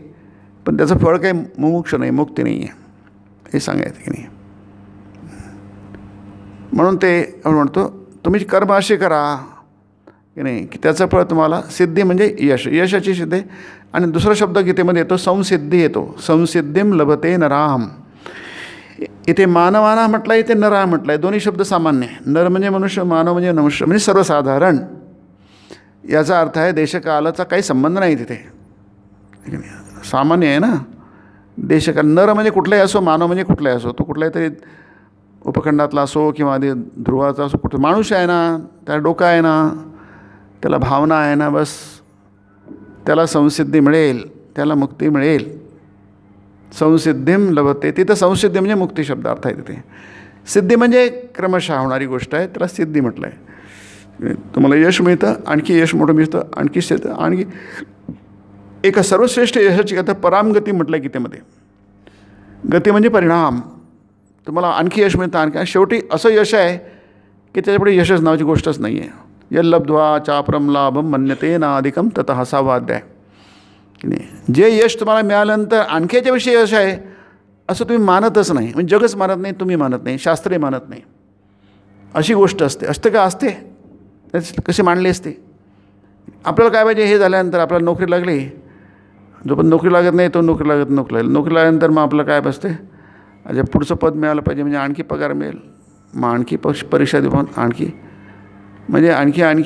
पण त्याचं फळ काही मुमुक्ष नाही, मुक्ती नाही आहे, हे सांगायचं की नाही. म्हणून ते आपण म्हणतो तुम्ही कर्म असे करा की नाही की त्याचं फळ तुम्हाला सिद्धी म्हणजे यशाची सिद्धी. आणि दुसरा शब्द गीतेमध्ये येतो संसिद्धी येतो. संसिद्धीम लभते नराम. इथे मानवाना म्हटलं आहे, इथे नरा म्हटलं आहे. दोन्ही शब्द सामान्य आहे. नर म्हणजे मनुष्य, मानव म्हणजे मनुष्य, म्हणजे सर्वसाधारण. याचा अर्थ आहे देशकालाचा काही संबंध नाही तिथे, सामान्य आहे ना. देशकाल नर म्हणजे कुठलाही असो, मानव म्हणजे कुठलाही असो, तो कुठलाही तरी उपखंडातला असो किंवा आधी ध्रुवाचा असो, कुठं माणूस आहे ना, त्याला डोकं आहे ना, त्याला भावना आहे ना, बस त्याला संसिद्धी मिळेल, त्याला मुक्ती मिळेल. संसिद्धीम लभते. तिथं संसिद्धी म्हणजे मुक्ती शब्द अर्थ आहे तिथे. सिद्धी म्हणजे क्रमशः होणारी गोष्ट आहे, त्याला सिद्धी म्हटलं आहे. तुम्हाला यश मिळतं, आणखी यश मोठं मिळतं, आणखी आणखी एका सर्वश्रेष्ठ यशाची कथा परामगती म्हटलं आहे गीतेमध्ये. गती म्हणजे परिणाम. तुम्हाला आणखी यश मिळतं, आणखी शेवटी असं यश आहे की त्याच्यापुढे यशच नावाची गोष्टच नाही आहे. यल्लब्ध्वा चापरम लाभम मन्यते ना अधिकम ततः हा 6वा अध्याय. जे यश तुम्हाला मिळाल्यानंतर आणखी याच्याविषयी यश आहे असं तुम्ही मानतच नाही. म्हणजे जगच मानत नाही, तुम्ही मानत नाही, शास्त्रही मानत नाही. अशी गोष्ट असते का? असते. कशी मांडली असते? आपल्याला काय पाहिजे, हे झाल्यानंतर आपल्याला नोकरी लागली, जो पण नोकरी लागत नाही तो नोकरी लागल्यानंतर मग आपलं काय बसते, अच्छा पुढचं पद मिळालं पाहिजे, म्हणजे आणखी पगार मिळेल, मग आणखी परीक्षा देऊन आणखी म्हणजे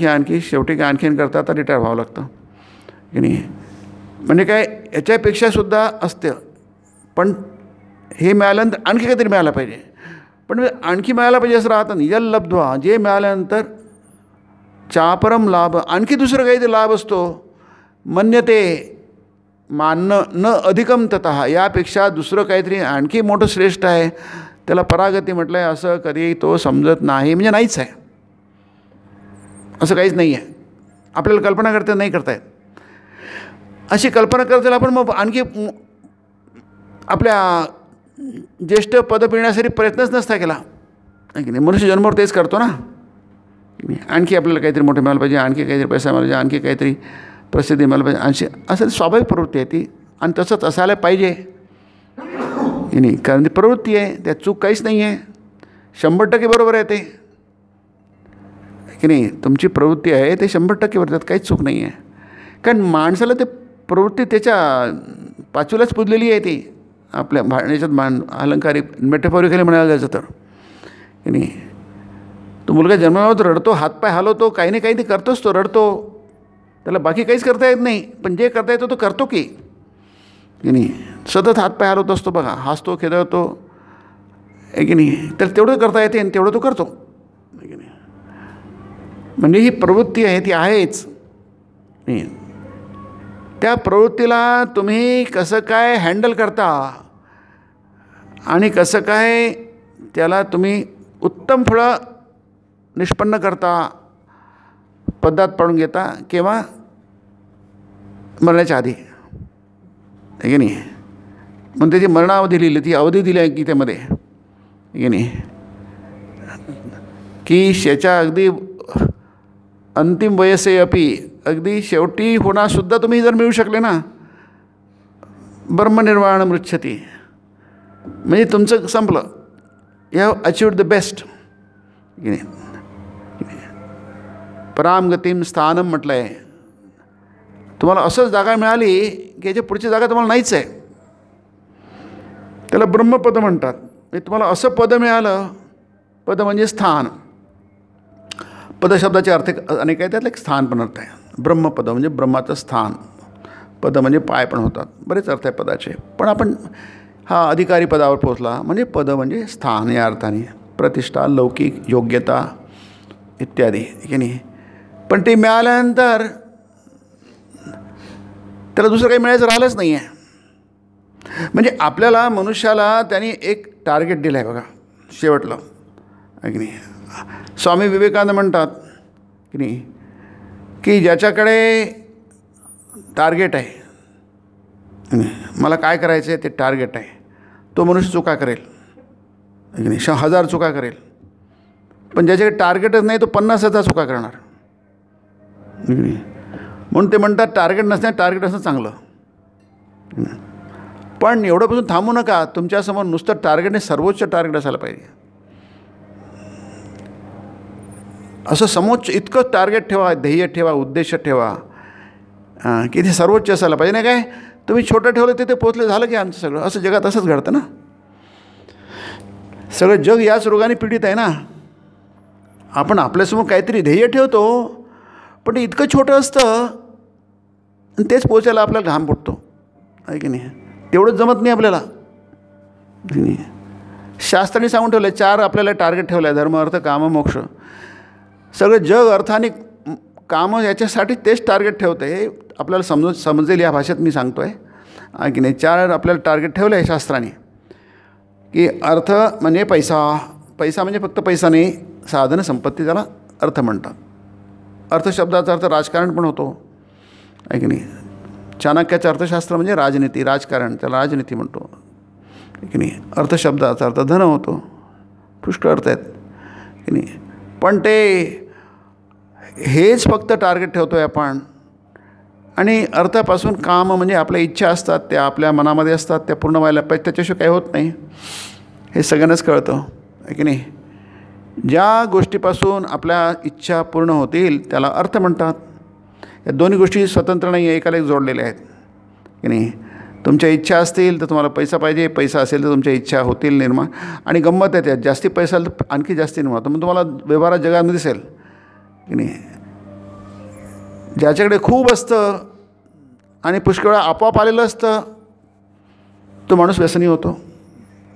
आणखी शेवटी काय आणखीन करता आता रिटायर व्हावं लागतं की नाही. म्हणजे काय याच्यापेक्षासुद्धा असतं. पण हे मिळाल्यानंतर आणखी काहीतरी मिळालं पाहिजे, पण आणखी मिळायला पाहिजे असं राहतं नाही. यल्लब्ध्वा, जे मिळाल्यानंतर चापरम लाभ, आणखी दुसरं काहीतरी लाभ असतो. मन्यते, मानणं, न अधिकम ततः, यापेक्षा दुसरं काहीतरी आणखी मोठं श्रेष्ठ आहे, त्याला परागती म्हटलं आहे. असं कधी तो समजत नाही, म्हणजे नाहीच आहे, असं काहीच नाही आहे. आपल्याला कल्पना करता नाही करतायत. अशी कल्पना करताना आपण मग आणखी आपल्या ज्येष्ठ पद मिळण्यासाठी प्रयत्नच नसता केला की नाही. मनुष्य जन्मावर तेच करतो ना. आणखी आपल्याला काहीतरी मोठं मिळालं पाहिजे, आणखी काहीतरी पैसा मिळाला पाहिजे, आणखी काहीतरी प्रसिद्धी मिळालं पाहिजे, आणखी असं स्वाभाविक प्रवृत्ती आहे ती. आणि तसंच असायला पाहिजे की नाही, कारण ती प्रवृत्ती आहे, त्यात चूक काहीच नाही आहे. 100% बरोबर आहे ते की नाही. तुमची प्रवृत्ती आहे ते 100% बरोबर, त्यात काहीच चूक नाही आहे. कारण माणसाला ते प्रवृत्ती त्याच्या पाचवीलाच पुजलेली आहे ती. आपल्या याच्यात अलंकारिक मेटाफॉरिकली म्हणायला जायचं तर की नाही. तो मुलगा जन्मावर रडतो, हातपाय हलवतो, काही नाही काही ते करतोच, तो रडतो, त्याला बाकी काहीच करता येत नाही, पण जे करता येतो तो करतो की नाही. सतत हातपाय हलवत असतो बघा, हसतो, खेळतो आहे की नाही. तर तेवढं करता येते आणि तेवढं तो करतो की नाही. म्हणजे ही प्रवृत्ती आहे ती आहेच. त्या प्रवृत्तीला तुम्ही कसं काय हँडल करता आणि कसं काय त्याला तुम्ही उत्तम फळं निष्पन्न करता, पदात पाडून घेता, केव्हा मरण्याच्या आधी आहे की नाही. मग त्याची मरणावधी लिहिली, ती अवधी दिली आहे गीतेमध्ये की नाही, की शेच्या अगदी अंतिम वयसे अपी, अगदी शेवटी होणारसुद्धा तुम्ही जर मिळू शकले ना, ब्रह्मनिर्वाण मृच्छती, म्हणजे तुमचं संपलं. You have achieved the best की नाही. परामगतीम स्थानम म्हटलं आहे. तुम्हाला असंच जागा मिळाली की याच्या पुढची जागा तुम्हाला नाहीच आहे, त्याला ब्रह्मपद म्हणतात. म्हणजे तुम्हाला असं पद मिळालं, पद म्हणजे स्थान. पदशब्दाचे अर्थ अनेक आहे, त्यातलं एक स्थान पण अर्थ आहे. ब्रह्मपद म्हणजे ब्रह्माचं स्थान, पद म्हणजे पाय पण होतात, बरेच अर्थ आहे पदाचे. पण आपण हा अधिकारी पदावर पोचला म्हणजे पद म्हणजे स्थान या अर्थाने, प्रतिष्ठा, लौकिक योग्यता इत्यादी की नाही. पण ते मिळाल्यानंतर त्याला दुसरं काही मिळायचं राहिलंच नाही आहे. म्हणजे आपल्याला मनुष्याला त्यांनी एक टार्गेट दिलं आहे बघा शेवटलं, आहे की नाही. स्वामी विवेकानंद म्हणतात की नाही की ज्याच्याकडे टार्गेट आहे, मला काय करायचं आहे ते टार्गेट आहे, तो मनुष्य चुका करेल, आहे की नाही, 1000 चुका करेल. पण ज्याच्याकडे टार्गेटच नाही तो 50,000 चुका करणार. म्हणून ते म्हणतात टार्गेट नसणं, टार्गेट असणं चांगलं. पण एवढंपासून थांबू नका. तुमच्यासमोर नुसतं टार्गेट नाही, सर्वोच्च टार्गेट असायला पाहिजे. असं समोच्च इतकं टार्गेट ठेवा, ध्येय ठेवा, उद्देश ठेवा की ते सर्वोच्च असायला पाहिजे. नाही काय तुम्ही छोटं ठेवलं ते पोचले, झालं की आमचं सगळं. असं जगात असंच घडतं ना. सगळं जग याच रोगाने पीडित आहे ना. आपण आपल्यासमोर काहीतरी ध्येय ठेवतो, पण ते इतकं छोटं असतं आणि तेच पोचायला आपल्याला घाम फुटतो, आहे की नाही. तेवढंच जमत नाही आपल्याला. शास्त्राने सांगून ठेवलं आहे 4 आपल्याला टार्गेट ठेवलं आहे, धर्म अर्थ काम मोक्ष. सगळं जग अर्थ आणि कामं याच्यासाठी तेच टार्गेट ठेवतं आहे. हे आपल्याला समजेल या भाषेत मी सांगतो आहे की नाही. 4 आपल्याला टार्गेट ठेवलं आहे शास्त्राने की अर्थ म्हणजे पैसा. पैसा म्हणजे फक्त पैसा नाही, साधन संपत्ती, त्याला अर्थ म्हणतात. अर्थशब्दाचा अर्थ राजकारण पण होतो, आहे की नाही. चाणक्याचं अर्थशास्त्र म्हणजे राजनीती, राजकारण, त्याला राजनीती म्हणतो, आहे की नाही. अर्थशब्दाचा अर्थ धन होतो. पुष्कळ अर्थ आहेत, की नाही. पण ते हेच फक्त टार्गेट ठेवतो आहे आपण. आणि अर्थापासून काम म्हणजे आपल्या इच्छा असतात, त्या आपल्या मनामध्ये असतात, त्या पूर्ण व्हायला पाहिजे, त्याच्याशिवाय काही होत नाही. हे सगळ्यांनाच कळतं, आहे की नाही. ज्या गोष्टीपासून आपल्या इच्छा पूर्ण होतील त्याला अर्थ म्हणतात. या दोन्ही गोष्टी स्वतंत्र नाही आहे, एकाला एक जोडलेल्या आहेत, की नाही. तुमच्या इच्छा असतील तर तुम्हाला पैसा पाहिजे, पैसा असेल तर तुमच्या इच्छा होतील निर्माण. आणि गंमत आहे त्यात, जास्ती पैसा तर आणखी जास्ती निर्माण होतं. मग तुम्हाला व्यवहारात जगामध्ये दिसेल, की नाही. ज्याच्याकडे खूप असतं आणि पुष्कळ वेळा आपोआप आलेलं असतं तो माणूस व्यसनी होतो,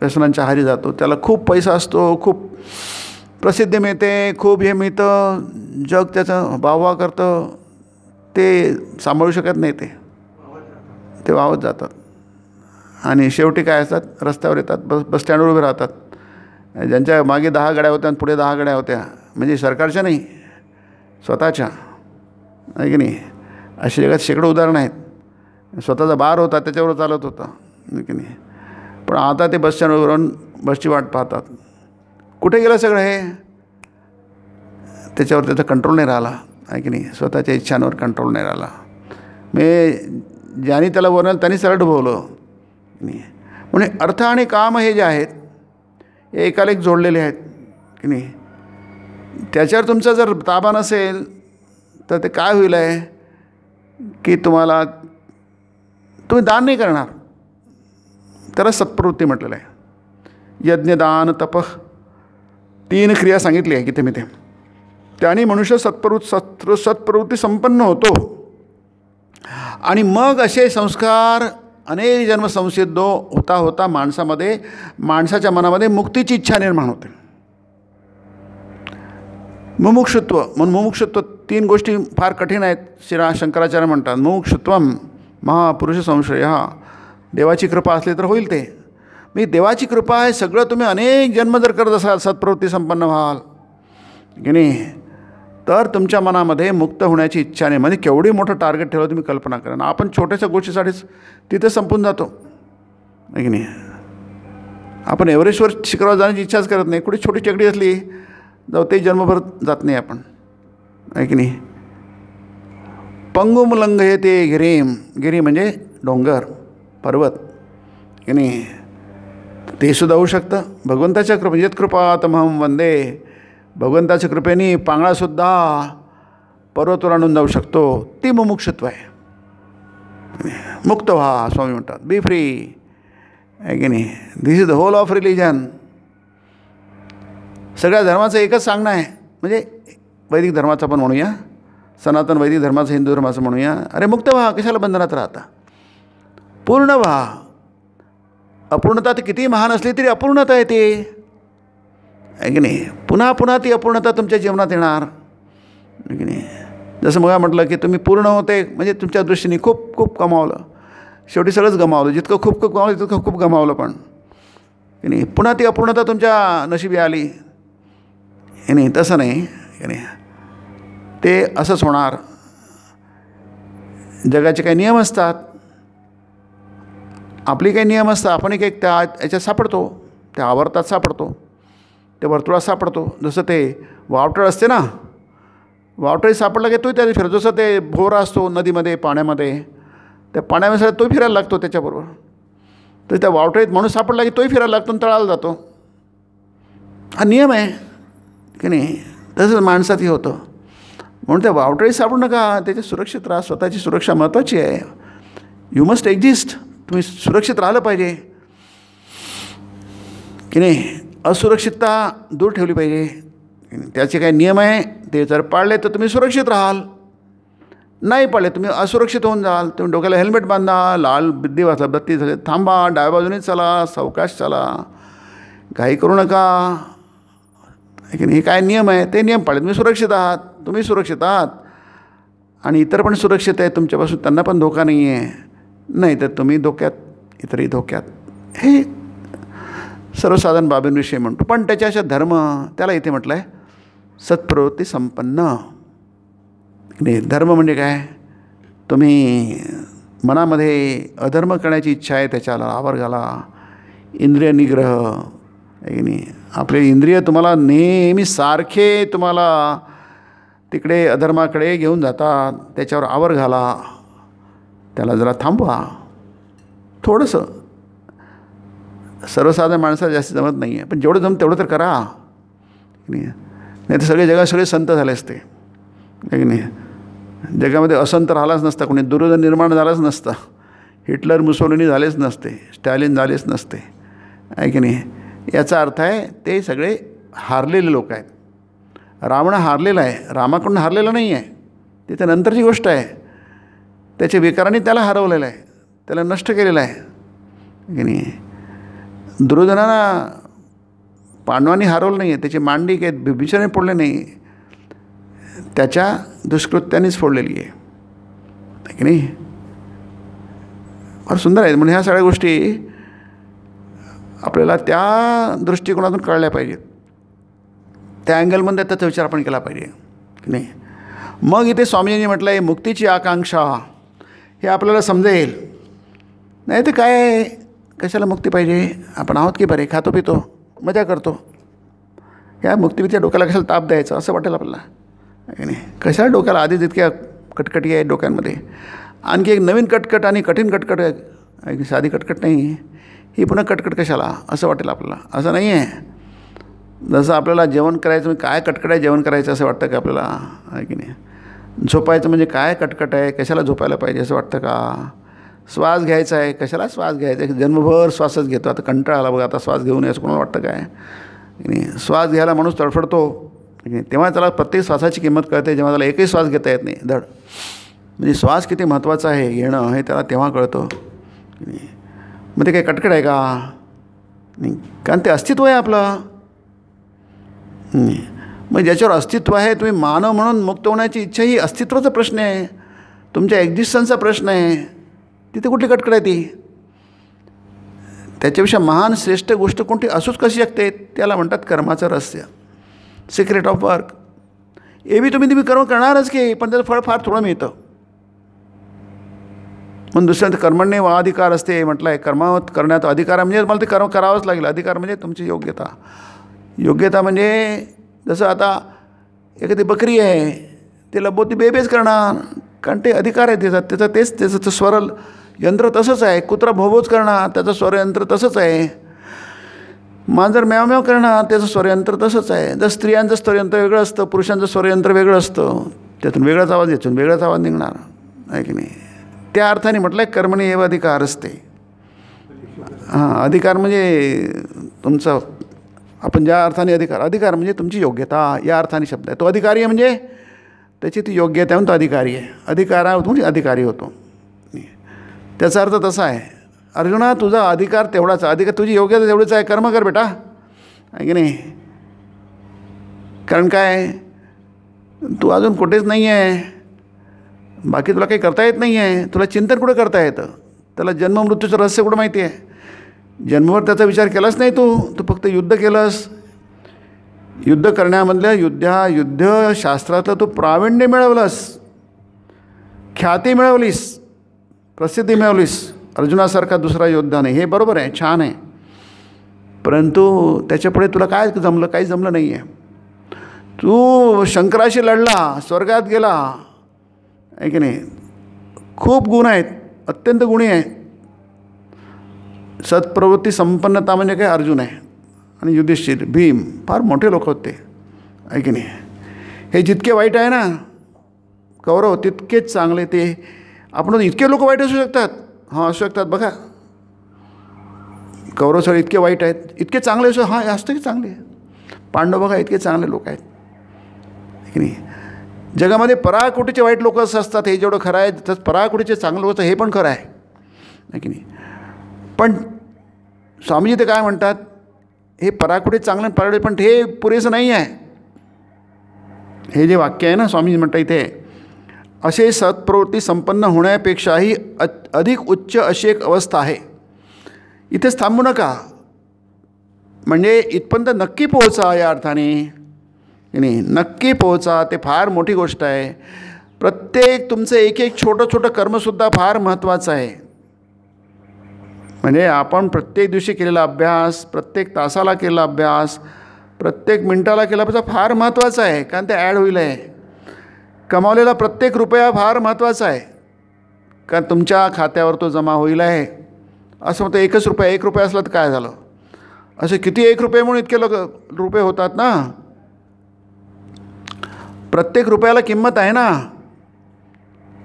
व्यसनांच्या आहारी जातो. त्याला खूप पैसा असतो, खूप प्रसिद्धी मिळते, खूप हे मिळतं, जग त्याचं वाहवा करतं, ते सांभाळू शकत नाही, ते वाहत जातात. आणि शेवटी काय असतात, रस्त्यावर येतात, बस स्टँडवर उभे राहतात. ज्यांच्या मागे 10 गाड्या होत्या आणि पुढे 10 गाड्या होत्या, म्हणजे सरकारच्या नाही, स्वतःच्या, आहे की नाही. अशा जगात शेकडो उदाहरणं आहेत. स्वतःचा बार होता त्याच्यावर चालत होता, आहे की नाही. पण आता ते बस स्टँडवरून बसची वाट पाहतात. कुठे गेलं सगळं हे, त्याच्यावर त्याचा कंट्रोल नाही राहिला, आहे की नाही. स्वतःच्या इच्छांवर कंट्रोल नाही राहिला. मी ज्याने त्याला बोलवलं त्यांनी सरळ डुबवलं, नाही. म्हणजे अर्थ आणि काम हे जे आहेत हे एकाला एक जोडलेले आहेत, की नाही. त्याच्यावर तुमचा जर ताबा नसेल तर ते काय होईल आहे की तुम्ही दान नाही करणार. त्याला सत्प्रवृत्ती म्हटलेलं आहे. यज्ञ, दान, तप, 3 क्रिया सांगितली आहे की ते मी ते. त्याने मनुष्य सत्प्रवृत्ती संपन्न होतो. आणि मग असे संस्कार अनेक जन्म संसिद्ध होता होता माणसाच्या मनामध्ये मुक्तीची इच्छा निर्माण होते. मुमुक्षुत्व, म्हणून मुमुक्षुत्व 3 गोष्टी फार कठीण आहेत. शंकराचार्य म्हणतात मुमुक्षुत्वम महापुरुष संशय. देवाची कृपा असली तर होईल ते. मी देवाची कृपा आहे, सगळं तुम्ही अनेक जन्म जर करत असाल, सत्प्रवृत्ती संपन्न व्हाल, की नाही, तर तुमच्या मनामध्ये मुक्त होण्याची इच्छा नाही. म्हणजे केवढी मोठं टार्गेट ठेवलं तुम्ही कल्पना करा. आपण छोट्याशा गोष्टीसाठीच तिथे संपून जातो, आहे की नाही. आपण एव्हरेस्टवर शिखरावर जाण्याची इच्छाच करत नाही. कुठे छोटी चकडी असली जाऊ ते जन्मभर जात नाही आपण, आहे की नाही. पंगुम लंघ हे ते गिरीम, गिरी म्हणजे डोंगर, पर्वत, की नाही. ते सुद्धा होऊ शकतं भगवंताच्या यत कृपातमहं वंदे. भगवंताच्या कृपेने पांगळासुद्धा पर्वतवर आणून जाऊ शकतो. ती मुमुक्षुत्व आहे. मुक्त व्हा स्वामी म्हणतात, बी फ्री, आहे की नाही. This is the whole of religion. सगळ्या धर्माचं एकच सांगणं आहे. म्हणजे वैदिक धर्माचं पण म्हणूया, सनातन वैदिक धर्माचं, हिंदू धर्माचं म्हणूया. अरे मुक्त व्हा, कशाला बंधनात राहता, पूर्ण व्हा. अपूर्णता ती किती महान असली तरी अपूर्णता येते, आहे की नाही. पुन्हा पुन्हा ती अपूर्णता तुमच्या जीवनात येणार, आहे की नाही. जसं मग म्हटलं की तुम्ही पूर्ण होते म्हणजे तुमच्या दृष्टीने खूप खूप कमावलं, शेवटी सगळंच गमावलं. जितकं खूप खूप गमावलं तितकं खूप गमावलं. पण की नाही, पुन्हा ती अपूर्णता तुमच्या नशिबी आली की नाही. तसं नाही की नाही, ते असंच होणार. जगाचे काही नियम असतात, आपली काही नियम असतात, आपण एक एक त्या याच्यात सापडतो, त्या आवर्तात सापडतो, त्या वर्तुळात सापडतो. जसं ते वावटळ असते ना, वावटळी सापडला की तोही त्याला फिरतो. जसं ते भोवरा असतो नदीमध्ये पाण्यामध्ये, त्या पाण्यामध्ये तोही फिरायला लागतो त्याच्याबरोबर. तर त्या वावटळीत माणूस सापडला की तोही फिरायला लागतो आणि तळाला जातो. हा नियम आहे की नाही. तसंच माणसातही होतं. म्हणून त्या वावटळीत सापडू नका, त्याची सुरक्षित राहा. स्वतःची सुरक्षा महत्त्वाची आहे. You must exist. तुम्ही सुरक्षित राहिलं पाहिजे की नाही. असुरक्षितता दूर ठेवली पाहिजे. त्याचे काही नियम आहे, ते जर पाळले तर तुम्ही सुरक्षित राहाल, नाही पाळले तुम्ही असुरक्षित होऊन जाल. तुम्ही डोक्याला हेल्मेट बांधा, लाल बिद्दी वाजला, बत्ती झाली, थांबा, डाव्या बाजूने चला, सावकाश चला, घाई करू नका. की नाही, हे काय नियम आहे ते नियम पाळले, तुम्ही सुरक्षित आहात. तुम्ही सुरक्षित आहात आणि इतर पण सुरक्षित आहे तुमच्यापासून, त्यांना पण धोका नाही आहे. नाही तर तुम्ही धोक्यात, इतरही धोक्यात. हे सर्वसाधारण बाबींविषयी म्हणतो. पण त्याच्या अशा धर्म, त्याला इथे म्हटलं आहे सत्प्रवृत्ती संपन्न. नाही, धर्म म्हणजे काय, तुम्ही मनामध्ये अधर्म करण्याची इच्छा आहे त्याच्याला आवर घाला. इंद्रिय निग्रह आहे की नाही. आपले इंद्रिय तुम्हाला नेहमी सारखे तुम्हाला तिकडे अधर्माकडे घेऊन जातात, त्याच्यावर आवर घाला. त्याला जरा थांबवा थोडंसं. सर्वसाधारण माणसाला जास्त जमत नाही आहे, पण जेवढं जमतं तेवढं तर करा. नाही तर सगळे जगात सगळे संत झाले असते की नाही. जगामध्ये असंत राहिलाच नसता, कोणी दुर्योधन निर्माण झालाच नसता, हिटलर मुसोलिनी झालेच नसते, स्टॅलिन झालेच नसते, आहे की नाही. याचा अर्थ आहे ते सगळे हारलेले लोक आहेत. रावण हारलेला आहे, रामाकडून हारलेला नाही आहे. ते तर नंतरची गोष्ट आहे. त्याच्या विकारांनी त्याला हरवलेलं आहे, त्याला नष्ट केलेलं आहे की नाही. दुर्योधनाला पांडवांनी हरवलं नाही आहे, त्याची मांडी काही बिभीषणाने फोडले नाही, त्याच्या दुष्कृत्यानेच फोडलेली आहे की नाही. फार सुंदर आहेत. म्हणून ह्या सगळ्या गोष्टी आपल्याला त्या दृष्टिकोनातून कळल्या पाहिजेत, त्या अँगलमध्ये त्याचा विचार आपण केला पाहिजे की नाही. मग इथे स्वामीजींनी म्हटलं आहे मुक्तीची आकांक्षा, हे आपल्याला समजेल. नाही तर काय, कशाला मुक्ती पाहिजे, आपण आहोत की बरे, खातो पितो मजा करतो, या मुक्तीच्या डोक्याला कशाला ताप द्यायचा असं वाटेल आपल्याला की नाही. कशाला डोक्याला आधीच इतक्या कटकटी आहे डोक्यांमध्ये, आणखी एक नवीन कटकट आणि कठीण कटकट आहे, साधी कटकट नाही ही, पुन्हा कटकट कशाला असं वाटेल आपल्याला. असं नाही आहे. जसं आपल्याला जेवण करायचं म्हणजे काय कटकट आहे जेवण करायचं असं वाटतं का आपल्याला, आहे की नाही. झोपायचं म्हणजे काय कटकट आहे, कशाला झोपायला पाहिजे असं वाटतं का. श्वास घ्यायचा आहे, कशाला श्वास घ्यायचा आहे, जन्मभर श्वासच घेतो, आता कंटाळा आला बघा आता श्वास घेऊन यायचं कोणाला वाटतं काय. नाही, श्वास घ्यायला माणूस तडफडतो, तेव्हा त्याला प्रत्येक श्वासाची किंमत कळते, जेव्हा त्याला एकही श्वास घेता येत नाही धड. म्हणजे श्वास किती महत्त्वाचा आहे घेणं हे त्याला तेव्हा कळतं. मग ते काही कटकट आहे का नाही, कारण ते अस्तित्व आहे आपलं. मग ज्याच्यावर अस्तित्व आहे, तुम्ही मानव म्हणून मुक्त होण्याची इच्छा ही अस्तित्वाचा प्रश्न आहे, तुमच्या एक्झिस्टन्सचा प्रश्न आहे. तिथे कुठली कटकट आहे ती. त्याच्यापेक्षा महान श्रेष्ठ गोष्ट कोणती असूच कशी शकते, त्याला म्हणतात कर्माचं रहस्य, सिक्रेट ऑफ वर्क. हे बी तुम्ही कर्म करणारच की, पण त्याचं फळ फार थोडं मिळतं. म्हणून दुसऱ्या कर्मण्ये वा अधिकार असते म्हटलं आहे. कर्म करण्यात अधिकार म्हणजे मला ते कर्म करावंच लागेल. अधिकार म्हणजे तुमची योग्यता. योग्यता म्हणजे जसं आता एखादी बकरी आहे, ते लबोती बेबेच करणार, कारण ते अधिकार आहे त्याचा त्याचं स्वर यंत्र तसंच आहे. कुत्रा भोभोच करणार, त्याचं स्वरयंत्र तसंच आहे. मांजर म्याव म्याव करणार, त्याचं स्वरयंत्र तसंच आहे. जर स्त्रियांचं स्वरयंत्र वेगळं असतं, पुरुषांचं स्वरयंत्र वेगळं असतं, त्यातून वेगळाच आवाज यातून वेगळाच आवाज निघणार, आहे की नाही. त्या अर्थाने म्हटलं आहे कर्मणी एव अधिकार असते. अधिकार म्हणजे तुमचं, आपण ज्या अर्थाने अधिकार म्हणजे तुमची योग्यता, या अर्थाने शब्द आहे. तो अधिकारी आहे म्हणजे त्याची ती योग्यता म्हणून तो अधिकारी आहे. अधिकारातून अधिकारी होतो. त्याचा अर्थ तसा आहे, अर्जुना तुझा अधिकार तेवढाच, अधिकार तुझी योग्यता तेवढीच आहे, कर्म कर बेटा, आहे की नाही. कारण काय, तू अजून कुठेच नाही आहे, बाकी तुला काही करता येत नाही आहे. तुला चिंतन कुठं करता येतं? त्याला जन्ममृत्यूचं रहस्य कुठं माहिती आहे? जन्मावर त्याचा विचार केलाच नाही तू फक्त युद्ध केलंस. युद्ध करण्यामधल्या युद्धशास्त्रातलं तू प्रावीण्य मिळवलंस, ख्याती मिळवलीस, प्रसिद्धी मिळवलीस अर्जुनासारखा दुसरा योद्धा नाही. हे बरोबर आहे, छान आहे. परंतु त्याच्यापुढे तुला काय जमलं? काही जमलं नाही आहे. तू शंकराशी लढला, स्वर्गात गेला, आहे की नाही. खूप गुण आहेत, अत्यंत गुणी आहे. सत्प्रवृत्ती संपन्नता म्हणजे काय? अर्जुन आहे आणि युधिष्ठिर, भीम फार मोठे लोक होते, आहे की नाही. हे जितके वाईट आहे ना कौरव, तितकेच चांगले ते. आपण इतके लोक वाईट असू शकतात? हां, असू शकतात. बघा कौरव सगळे इतके वाईट आहेत, इतके चांगले असो. हां, असतं की चांगले. पांडव बघा इतके चांगले लोक आहेत, की नाही. जगामध्ये पराकोटीचे वाईट लोक असतात, हे जेवढं खरं आहे तसंच पराकोटीचे चांगलं होतं हे पण खरं आहे की नाही. पण स्वामीजी ते काय म्हणतात, हे पराकोटी चांगलं पराकोटी पण हे पुरेसं नाही आहे. हे जे वाक्य आहे ना स्वामीजी म्हणतात इथे, असे सत्प्रवृत्ती संपन्न होण्यापेक्षाही अधिक उच्च अशी एक अवस्था आहे. इथेच थांबू नका, म्हणजे इथपर्यंत नक्की पोहोचा. या अर्थाने नाही, नक्की पोहोचा. ते फार मोठी गोष्ट आहे. प्रत्येक तुमचं एक एक छोटं छोटं कर्मसुद्धा फार महत्त्वाचं आहे. म्हणजे आपण प्रत्येक दिवशी केलेला अभ्यास, प्रत्येक तासाला केलेला अभ्यास, प्रत्येक मिनटाला केला अभ्यास फार महत्त्वाचा आहे. कारण ते ॲड होईल आहे. कमावलेला प्रत्येक रुपया फार महत्त्वाचा आहे, कारण तुमच्या खात्यावर तो जमा होईल आहे. असं म्हणतं एकच रुपया, 1 रुपया असला तर काय झालं? असे किती 1 रुपये म्हणून इतके रुपये होतात ना. प्रत्येक रुपयाला किंमत आहे ना.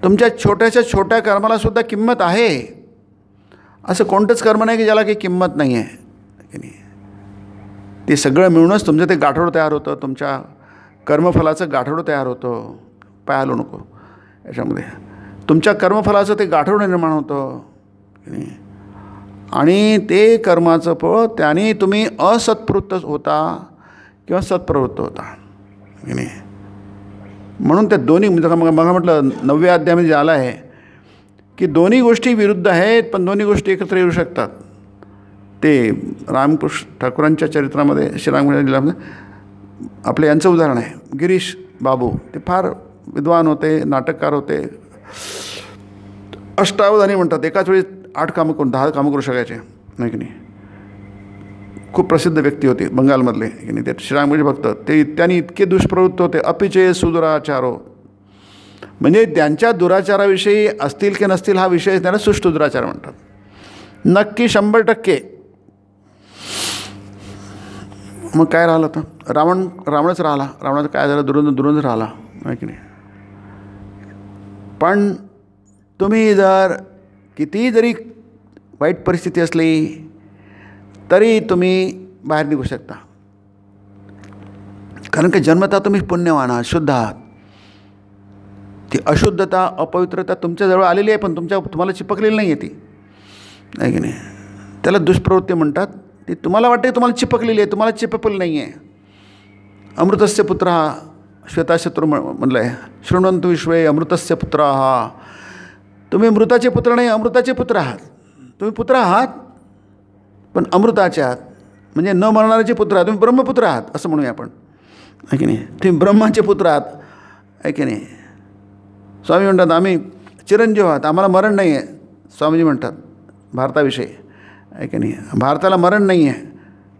तुमच्या छोट्याच्या छोट्या कर्मालासुद्धा किंमत आहे. असं कोणतंच कर्म नाही की ज्याला काही किंमत नाही आहे की नाही. ते सगळं मिळूनच तुमचं ते गाठोडं तयार होतं, तुमच्या कर्मफलाचं गाठोडं तयार होतं. पाय हलवू नको याच्यामध्ये. तुमच्या कर्मफलाचं ते गाठोडं निर्माण होतं की नाही. आणि ते कर्माचं फळ त्याने तुम्ही असत्प्रवृत्त होता किंवा सत्प्रवृत्त होता की नाही. म्हणून त्या दोन्ही मग म्हटलं 9व्या अध्यायामध्ये जे आलं आहे की दोन्ही गोष्टी विरुद्ध आहेत, पण दोन्ही गोष्टी एकत्र येऊ शकतात. ते रामकृष्ण ठाकूरांच्या चरित्रामध्ये श्रीरामकृष्ण आपले यांचं उदाहरण आहे. गिरीश बाबू ते फार विद्वान होते, नाटककार होते, अष्टावधानी म्हणतात. एकाच वेळी 8 कामं करून 10 कामं करू शकायचे नाही की नाही. खूप प्रसिद्ध व्यक्ती होते बंगालमधले की नाही. ते श्रीरामकृष्ण भक्त ते त्यांनी इतके दुष्प्रवृत्त होते. अपिचे सुदुराचारो, म्हणजे त्यांच्या दुराचाराविषयी असतील की नसतील हा विषय त्यांना सुष्ट दुराचार म्हणतात. नक्की 100%. मग काय राहिलं तर रावणच राहिला. रावणाचं काय झालं? दुरंध राहिला नाही की नाही. पण तुम्ही जर कितीही जरी वाईट परिस्थिती असली तरी तुम्ही बाहेर निघू शकता. कारण की जन्मतः तुम्ही पुण्यवान आहात, शुद्ध आहात. ती अशुद्धता, अपवित्रता तुमच्याजवळ आलेली आहे, पण तुम्हाला चिपकलेली नाही आहे ती, आहे की नाही. त्याला दुष्प्रवृत्ती म्हणतात. ती तुम्हाला वाटते तुम्हाला चिपकलेली आहे, तुम्हाला चिपकलेली नाही आहे. अमृतस्य पुत्र हा श्वेताशत्रू म्हणलं आहे. शृण्वन्तु विश्वे अमृतस्य पुत्र हा. तुम्ही मृताचे पुत्र नाही, अमृताचे पुत्र आहात. तुम्ही पुत्र आहात पण अमृताचे आहात, म्हणजे न मरणारे पुत्र आहात. तुम्ही ब्रह्मपुत्र आहात असं म्हणूया आपण, आहे की नाही. तुम्ही ब्रह्माचे पुत्र आहात, आहे की नाही. स्वामी म्हणतात आम्ही चिरंजीव आहात, आम्हाला मरण नाही आहे. स्वामीजी म्हणतात भारताविषयी, आहे की नाही. भारताला मरण नाही आहे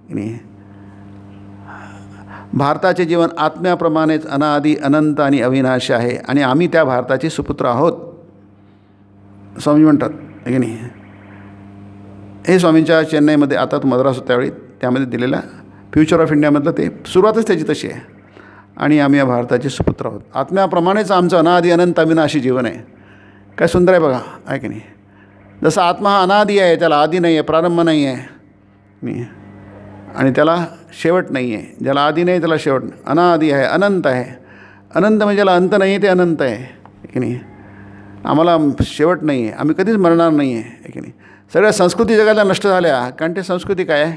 की नाही. भारताचे जीवन आत्म्याप्रमाणेच अनादि अनंत आणि अविनाशी आहे आणि आम्ही त्या भारताचे सुपुत्र आहोत स्वामी म्हणतात, आहे की नाही. हे स्वामींच्या चेन्नईमध्ये, आता तो मद्रास होता त्यावेळी, त्यामध्ये दिलेला फ्युचर ऑफ इंडियामधलं ते सुरुवातच त्याची तशी आहे. आणि आम्ही या भारताचे सुपुत्र आहोत. आत्म्याप्रमाणेच आमचं अनादि अनंत अविनाशी जीवन आहे. काय सुंदर आहे बघा, आहे की नाही. जसं आत्मा हा अनादि आहे, त्याला आदी नाही आहे, प्रारंभ नाही आहे नाही, आणि त्याला शेवट नाही आहे. ज्याला आदी नाही त्याला शेवट नाही. अनादी आहे, अनंत आहे. अनंत म्हणजे ज्याला अंत नाही ते अनंत आहे की नाही. आम्हाला शेवट नाही आहे, आम्ही कधीच मरणार नाही आहे की नाही. सगळ्या संस्कृती जगाला नष्ट झाल्या, कारण ते संस्कृती काय आहे?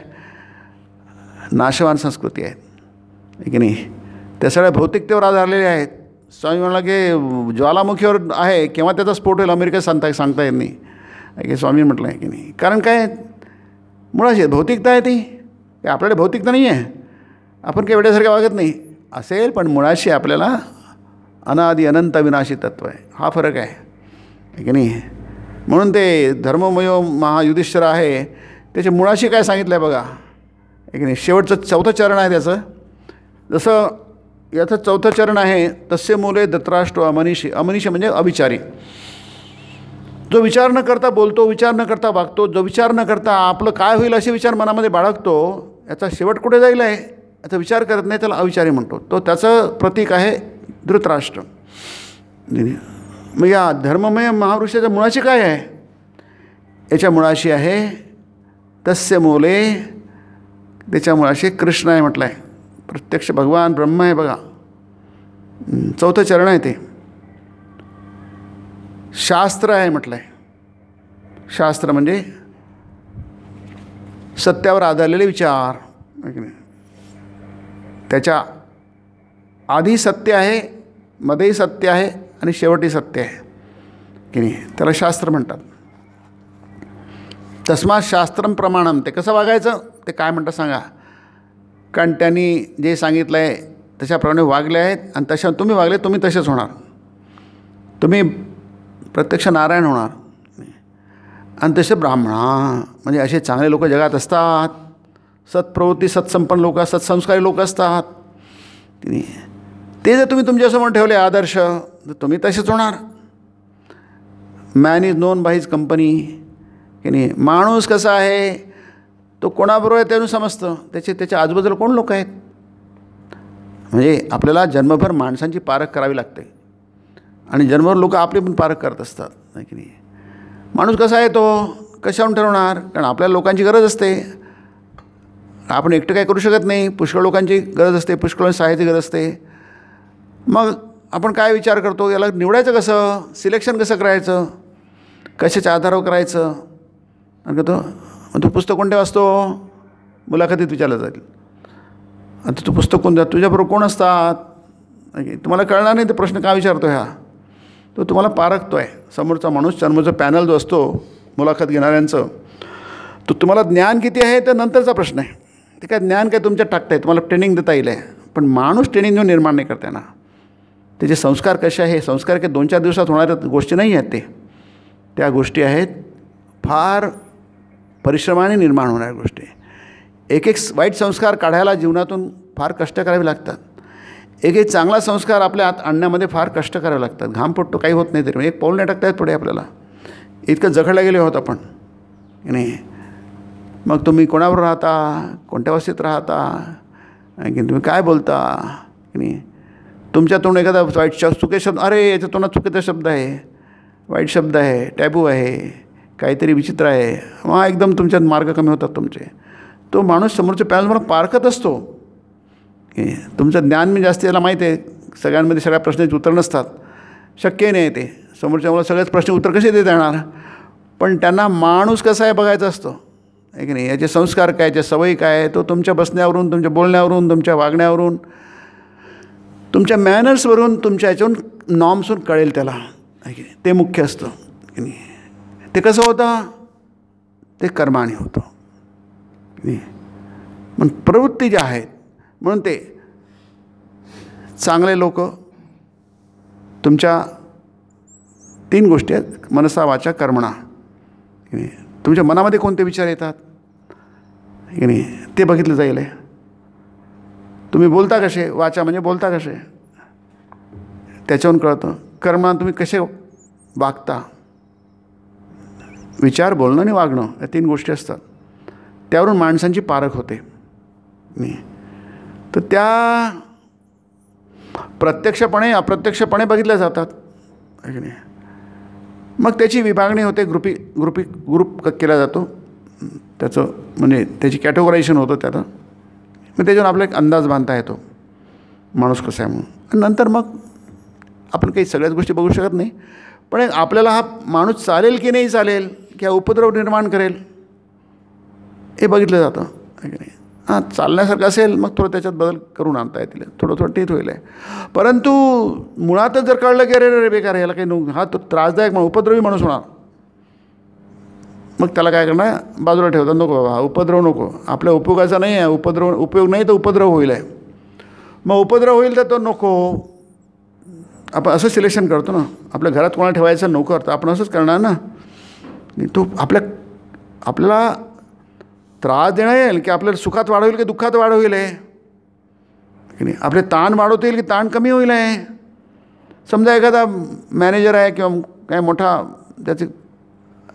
नाशवान संस्कृती आहेत, की नाही. त्या सगळ्या भौतिकतेवर आधारलेल्या आहेत, स्वामी म्हणाला की ज्वालामुखीवर आहे, केव्हा त्याचा स्फोट होईल अमेरिकेत सांगता येत नाही, की स्वामी म्हटलं आहे की नाही. कारण काय, मुळाशी भौतिकता आहे ती, की आपल्याकडे भौतिकता नाही आहे, आपण काही वेड्यासारखं वागत नाही असेल, पण मुळाशी आपल्याला अनादि अनंत विनाशी तत्व आहे, हा फरक आहे की नाही. म्हणून ते धर्ममय महायुधिष्ठिर आहे, त्याच्या मुळाशी काय सांगितलं आहे बघा, की नाही. शेवटचं 4थं चरण आहे त्याचं. जसं याचं 4थं चरण आहे, तस्य मूले धृतराष्ट्र अमनीषी. अमनीषी म्हणजे अविचारी, जो विचार न करता बोलतो, विचार न करता वागतो, जो विचार न करता आपलं काय होईल असे विचार मनामध्ये बाळगतो, याचा शेवट कुठे जाईल आहे याचा विचार करत नाही, त्याला अविचारी म्हणतो. तो त्याचं प्रतीक आहे धृतराष्ट्र. मग या धर्ममय महापुरुषाच्या मुळाशी काय आहे, याच्या मुळाशी आहे तस्य मूले, त्याच्या मुळाशी कृष्ण आहे म्हटलं आहे. प्रत्यक्ष भगवान ब्रह्म आहे बघा. 4थं चरण आहे ते. शास्त्र आहे म्हटलं आहे. शास्त्र म्हणजे सत्यावर आधारलेले विचार, त्याच्या आधी सत्य आहे, मध्येही सत्य आहे आणि शेवटी सत्य आहे की नाही, त्याला शास्त्र म्हणतात. तस्मात शास्त्रम प्रमाणम. ते कसं वागायचं ते काय म्हणतात सांगा. कारण त्यांनी जे सांगितलं आहे तशाप्रमाणे वागले आहेत, आणि तशा तुम्ही वागले, तुम्ही तसेच होणार. तुम्ही प्रत्यक्ष नारायण होणार. आणि तसे ब्राह्मणा म्हणजे असे चांगले लोक जगात असतात, सत्प्रवृत्ती सत्संपन्न लोक, सत्संस्कारी लोक असतात की नाही. ते जर तुम्ही तुमच्यासमोर ठेवले आदर्श, तर तुम्ही तसेच होणार. Man is known by his company की नाही. माणूस कसा आहे तो कोणाबरोबर आहे त्यानं समजतं, त्याच्या आजूबाजूला कोण लोक आहेत. म्हणजे आपल्याला जन्मभर माणसांची पारख करावी लागते, आणि जन्मभर लोक आपली पण पारख करत असतात नाही की नाही. माणूस कसा आहे तो कशावरून ठरवणार, कारण आपल्याला लोकांची गरज असते, आपण एकटं काय करू शकत नाही, पुष्कळ लोकांची गरज असते, पुष्कळ सहाय्याची गरज असते. मग आपण काय विचार करतो, याला निवडायचं कसं, सिलेक्शन कसं करायचं, कशाच्या आधारावर करायचं. आणि तो पुस्तक कोणते वाचतो, मुलाखतीत विचारलं जाईल. आता तू पुस्तक कोणतं, तुझ्याबरोबर कोण असतात, तुम्हाला कळणार नाही ते प्रश्न का विचारतो ह्या. तो तुम्हाला पारखतो आहे. समोरचा माणूस, समोरचा पॅनल जो असतो मुलाखत घेणाऱ्यांचं, तो तुम्हाला ज्ञान किती आहे तर नंतरचा प्रश्न आहे. ते काय ज्ञान काय तुमच्यात टाकता आहे, तुम्हाला ट्रेनिंग देता येईल आहे, पण माणूस ट्रेनिंग घेऊन निर्माण नाही करता येणार. त्याचे संस्कार कसे आहे, संस्कार काही 2-4 दिवसात होणाऱ्या गोष्टी नाही आहेत, त्या गोष्टी आहेत फार परिश्रमाने निर्माण होणाऱ्या गोष्टी. एक वाईट संस्कार काढायला जीवनातून फार कष्ट करावे लागतात. एक चांगला संस्कार आपल्या आत आणण्यामध्ये फार कष्ट करावे लागतात. घाम पडतो, काही होत नाही तरी एक पाऊल नाही टाकता येत पुढे आपल्याला. इतकं जखडला गेले आहोत आपण नाही. मग तुम्ही कोणाबरोबर राहता, कोणत्या वस्तीत राहता, की तुम्ही काय बोलता की नाही. तुमच्या तोंड एखादा वाईट चुके शब्द, अरे याच्या तोंडात चुकीचा शब्द आहे, वाईट शब्द आहे, टॅबू आहे, काहीतरी विचित्र आहे, मग एकदम तुमच्यात मार्ग कमी होतात तुमचे. तो माणूस समोरच्या पॅनल मला पारखत असतो की तुमचं ज्ञान मी जास्त याला माहीत आहे. सगळ्यांमध्ये सगळ्या प्रश्नाचे उत्तर नसतात, शक्य नाही ते. समोरच्या मला सगळ्याच प्रश्न उत्तर कसे देता येणार, पण त्यांना माणूस कसा आहे बघायचा असतो आहे की नाही. याचे संस्कार काय, याच्या सवयी काय, तो तुमच्या बसण्यावरून, तुमच्या बोलण्यावरून, तुमच्या वागण्यावरून, तुमच्या मॅनर्सवरून, तुमच्या याच्यावरून नॉर्म्सवरून कळेल त्याला आहे की नाही. ते मुख्य असतं की नाही. ते कसं होतं, ते कर्माने होतं नाही. मग प्रवृत्ती ज्या आहेत, म्हणून ते चांगले लोक तुमच्या 3 गोष्टी आहेत, मनसा वाचा कर्मणा की नाही. तुमच्या मनामध्ये कोणते विचार येतात की नाही ते बघितलं जाईल. तुम्ही बोलता कसे, वाचा म्हणजे बोलता कसे, त्याच्यावरून कळतं. कर्मणा तुम्ही कसे वागता, विचार, बोलणं आणि वागणं या 3 गोष्टी असतात. त्यावरून माणसांची पारख होते नाही. तर त्या प्रत्यक्षपणे अप्रत्यक्षपणे बघितल्या जातात की नाही. मग त्याची विभागणी होते, ग्रुप केला जातो त्याचं, म्हणजे त्याची कॅटेगोरायझेशन होतं त्याचं. मग त्याच्यावर आपला एक अंदाज बांधता येतो माणूस कसा आहे म्हणून. आणि नंतर मग आपण काही सगळ्याच गोष्टी बघू शकत नाही, पण आपल्याला हा माणूस चालेल की नाही चालेल, की हा उपद्रव निर्माण करेल हे बघितलं जातं आहे की नाही. चालण्यासारखं असेल मग थोडं त्याच्यात बदल करून आणता येतील, थोडं ठीक होईल आहे. परंतु मुळातच जर कळलं की अरे बेकार आहे, याला काही हा तो त्रासदायक म्हणून उपद्रवी माणूस होणार, मग त्याला काय करणार, बाजूला ठेवतात. नको बाबा, हा उपद्रव नको, आपल्या उपयोगाचा नाही आहे, उपयोग नाही तर उपद्रव होईल आहे. मग उपद्रव होईल तर तो नको. आपण असं सिलेक्शन करतो ना, आपल्या घरात कोणाला ठेवायचं नोकर तर आपण असंच करणार ना. तो आपल्याला त्रास देणं येईल की आपल्याला सुखात वाढ होईल की दुःखात वाढ होईल आहे की नाही, आपले ताण वाढवता येईल की ताण कमी होईल आहे. समजा एखादा मॅनेजर आहे किंवा काय मोठा त्याचे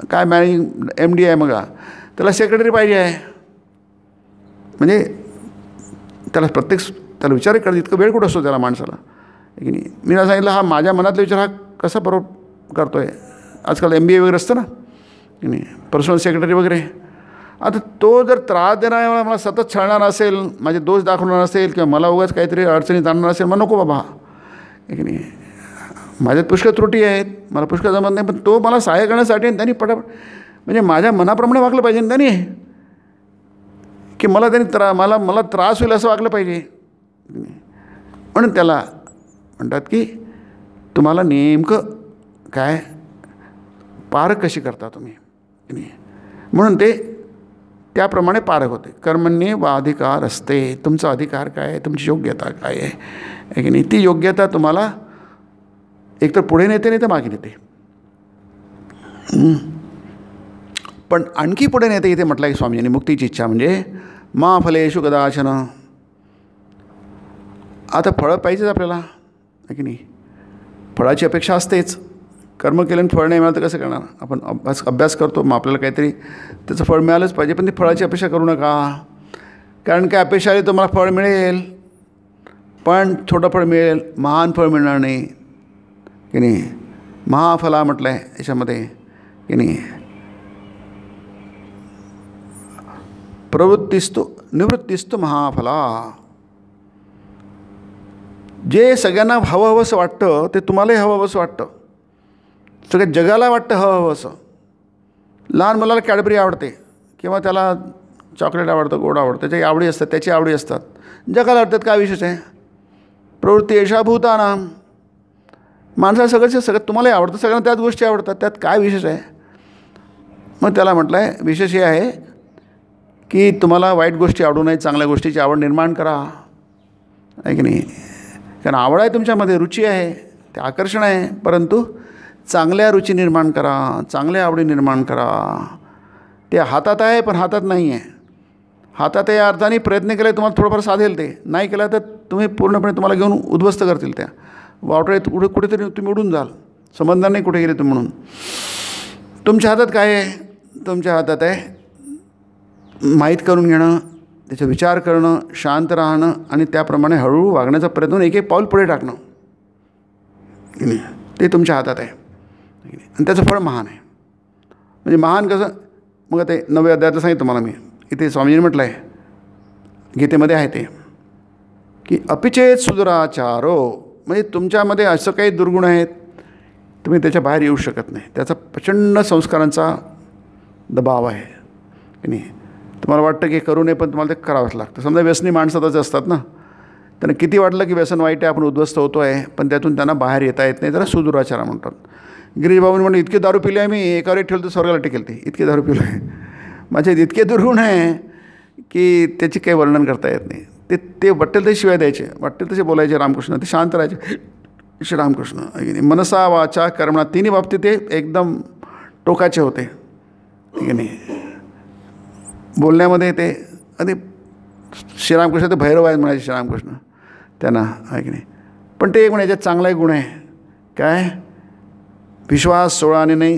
काय मॅनेजिंग MD आहे, मग त्याला सेक्रेटरी पाहिजे आहे, म्हणजे त्याला विचार करत इतकं वेळ कुठं असतो त्याला माणसाला की नाही. मी सांगितलं हा माझ्या मनातला विचार हा कसा बरोबर करतो आहे. आजकाल MBA वगैरे असतं ना की नाही, पर्सनल सेक्रेटरी वगैरे. आता तो जर त्रास देणारा मला सतत छळणार असेल, माझे दोष दाखवणार असेल किंवा मला उगाच काहीतरी अडचणीत आणणार असेल, मग नको बाबा की नाही. माझ्यात पुष्कळ त्रुटी आहेत, मला पुष्कळ जमत नाही, पण तो मला सहाय्य करण्यासाठी त्यांनी म्हणजे माझ्या मनाप्रमाणे वागलं पाहिजे ना त्यांनी, की मला त्यांनी मला त्रास होईल असं वागलं पाहिजे. म्हणून त्याला म्हणतात की तुम्हाला नेमकं काय पारख कशी करता तुम्ही, म्हणून ते त्याप्रमाणे पारख होते. कर्मण्ये वाधिकार असते, तुमचा अधिकार काय आहे, तुमची योग्यता काय आहे की नाही. ती योग्यता तुम्हाला एकतर पुढे नेते नाही तर मागे नेते. पण आणखी पुढे नेते इथे म्हटलं की स्वामींनी मुक्तीची इच्छा म्हणजे मा फलेषु कदाचन. आता फळं पाहिजेच आपल्याला की नाही, फळाची अपेक्षा असतेच. कर्म केल्याने फळ नाही मिळालं तर कसं करणार. आपण अभ्यास करतो, मग आपल्याला काहीतरी त्याचं फळ मिळालंच पाहिजे, पण ती फळाची अपेक्षा करू नका. कारण काय अपेक्षा आली तर मला फळ मिळेल, पण छोटं फळ मिळेल, महान फळ मिळणार नाही की नाही. महाफला म्हटलं आहे याच्यामध्ये की नाही. प्रवृत्तीस्तु निवृत्तीस्तु महाफला. जे सगळ्यांना हवंहवंसं वाटतं ते तुम्हालाही हवंहवंसं वाटतं, सगळ्या जगाला वाटतं हवंहवंसं. लहान मुलाला कॅडबरी आवडते किंवा त्याला चॉकलेट आवडतं, गोड आवडतं, त्याची आवडी असतात, त्याची आवडी असतात. जगाला वाटतात काय विशेष आहे. प्रवृत्ती एषा भूतानाम. माणसाला सगळं तुम्हालाही आवडतं, सगळ्यांना त्याच गोष्टी आवडतात, त्यात काय विशेष आहे. मग त्याला म्हटलं आहे विशेष हे आहे की तुम्हाला वाईट गोष्टी आवडू नये, चांगल्या गोष्टीची आवड निर्माण करा आहे की नाही. कारण आवड आहे तुमच्यामध्ये, रुची आहे, ते आकर्षण आहे, परंतु चांगल्या रुची निर्माण करा, चांगल्या आवडी निर्माण करा. ते हातात आहे पण हातात नाही आहे. हातात या अर्थाने प्रयत्न केले तुम्हाला थोडंफार साधेल, ते नाही केला तर तुम्ही पूर्णपणे तुम्हाला घेऊन उद्ध्वस्त करतील. त्या वावटळीत कुठेतरी तुम्ही उडून जाल, समजणार नाही कुठे गेले तुम्ही म्हणून. तुमच्या हातात काय आहे, तुमच्या हातात आहे माहीत करून घेणं, त्याचा विचार करणं, शांत राहणं आणि त्याप्रमाणे हळूहळू वागण्याचा प्रयत्न, एक एक पाऊल पुढे टाकणं, ते तुमच्या हातात आहे. आणि त्याचं फळ महान आहे. म्हणजे महान कसं, मग ते 9व्या अध्यायातलं सांगितलं तुम्हाला मी. इथे स्वामीजीने म्हटलं आहे, गीतेमध्ये आहे ते की अपिचेत सुदुराचारो. म्हणजे तुमच्यामध्ये असं काही दुर्गुण आहेत तुम्ही त्याच्या बाहेर येऊ शकत नाही. त्याचा प्रचंड संस्कारांचा दबाव आहे की नाही. तुम्हाला वाटतं की करू नये पण तुम्हाला ते करावंच लागतं. समजा व्यसनी माणसातच असतात ना, त्यांना किती वाटलं की व्यसन वाईट आहे, आपण उद्ध्वस्त होतो आहे, पण त्यातून त्यांना बाहेर येता येत नाही, त्याला सुदुराचार म्हणतात. गिरीशबाबूंनी म्हणून इतके दारू पिले आहे मी, एकावर एक ठेवलं तर स्वर्गाला टिकेल ते, इतके दारू पिलं आहे. माझे इतके दुर्गुण आहे की त्याची काही वर्णन करता येत नाही. ते वाटेल ते शिवाय द्यायचे, वाटेल तसे बोलायचे रामकृष्ण, ते शांत राहायचे श्री रामकृष्ण. मनसा वाचा कर्मणा तिन्ही बाबतीत ते एकदम टोकाचे होते ठीक आहे नाही. बोलण्यामध्ये ते आणि श्रीरामकृष्ण ते भैरव आहेत म्हणायचे श्रीरामकृष्ण त्यांना आहे की नाही. पण ते एक म्हणजे याच्यात चांगलाही गुण आहे काय, विश्वास 16 नाही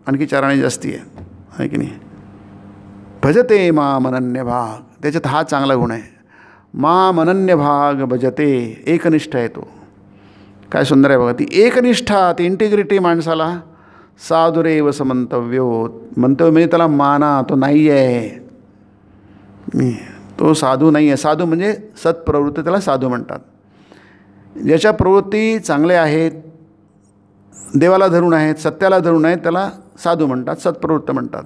आणखी 4 जास्ती आहे की नाही. भजते माम अनन्य भाग, त्याच्यात हा चांगला गुण आहे. माम अनन्य भाग भजते, एकनिष्ठ आहे तो. काय सुंदर आहे बघा ती एकनिष्ठा, ती इंटिग्रिटी माणसाला. साधुरेव समंतव्यो, मंतव्य म्हणजे त्याला माना, तो नाही आहे, तो साधू नाही आहे. साधू म्हणजे सत्प्रवृत्ती, त्याला साधू म्हणतात. ज्याच्या प्रवृत्ती चांगल्या आहेत, देवाला धरून आहेत, सत्याला धरून आहेत, त्याला साधू म्हणतात, सत्प्रवृत्त म्हणतात.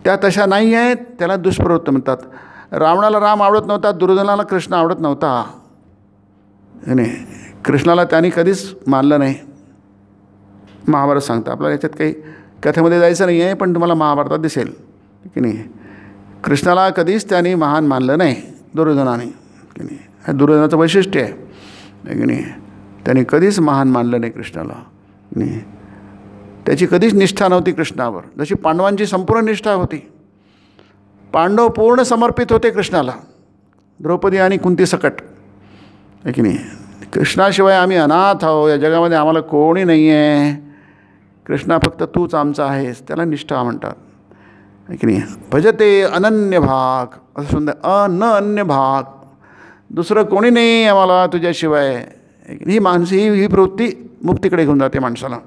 त्या तशा नाही आहेत त्याला दुष्प्रवृत्त म्हणतात. रावणाला राम आवडत नव्हता, दुर्योधनाला कृष्ण आवडत नव्हता. नाही, कृष्णाला त्यांनी कधीच मानलं नाही. महाभारत सांगतं. आपल्याला याच्यात काही कथेमध्ये जायचं नाही आहे, पण तुम्हाला महाभारतात दिसेल की नाही, कृष्णाला कधीच त्यांनी महान मानलं नाही दुर्योधनाने की नाही. हे दुर्योधनाचं वैशिष्ट्य आहे की नाही. त्यांनी कधीच महान मानलं नाही कृष्णाला नाही. त्याची कधीच निष्ठा नव्हती कृष्णावर, जशी पांडवांची संपूर्ण निष्ठा होती. पांडव पूर्ण समर्पित होते कृष्णाला, द्रौपदी आणि कुंती सकट आहे की नाही. कृष्णाशिवाय आम्ही अनाथ आहो, या जगामध्ये आम्हाला कोणी नाही आहे, कृष्णा फक्त तूच आमचा आहेस, त्याला निष्ठा म्हणतात आहे की नाही. भजते अनन्य भाग, असं सुंदर, न अन्य भाग, दुसरं कोणी नाही आम्हाला तुझ्याशिवाय. ही ही प्रवृत्ती मुक्तीकडे घेऊन जाते माणसाला.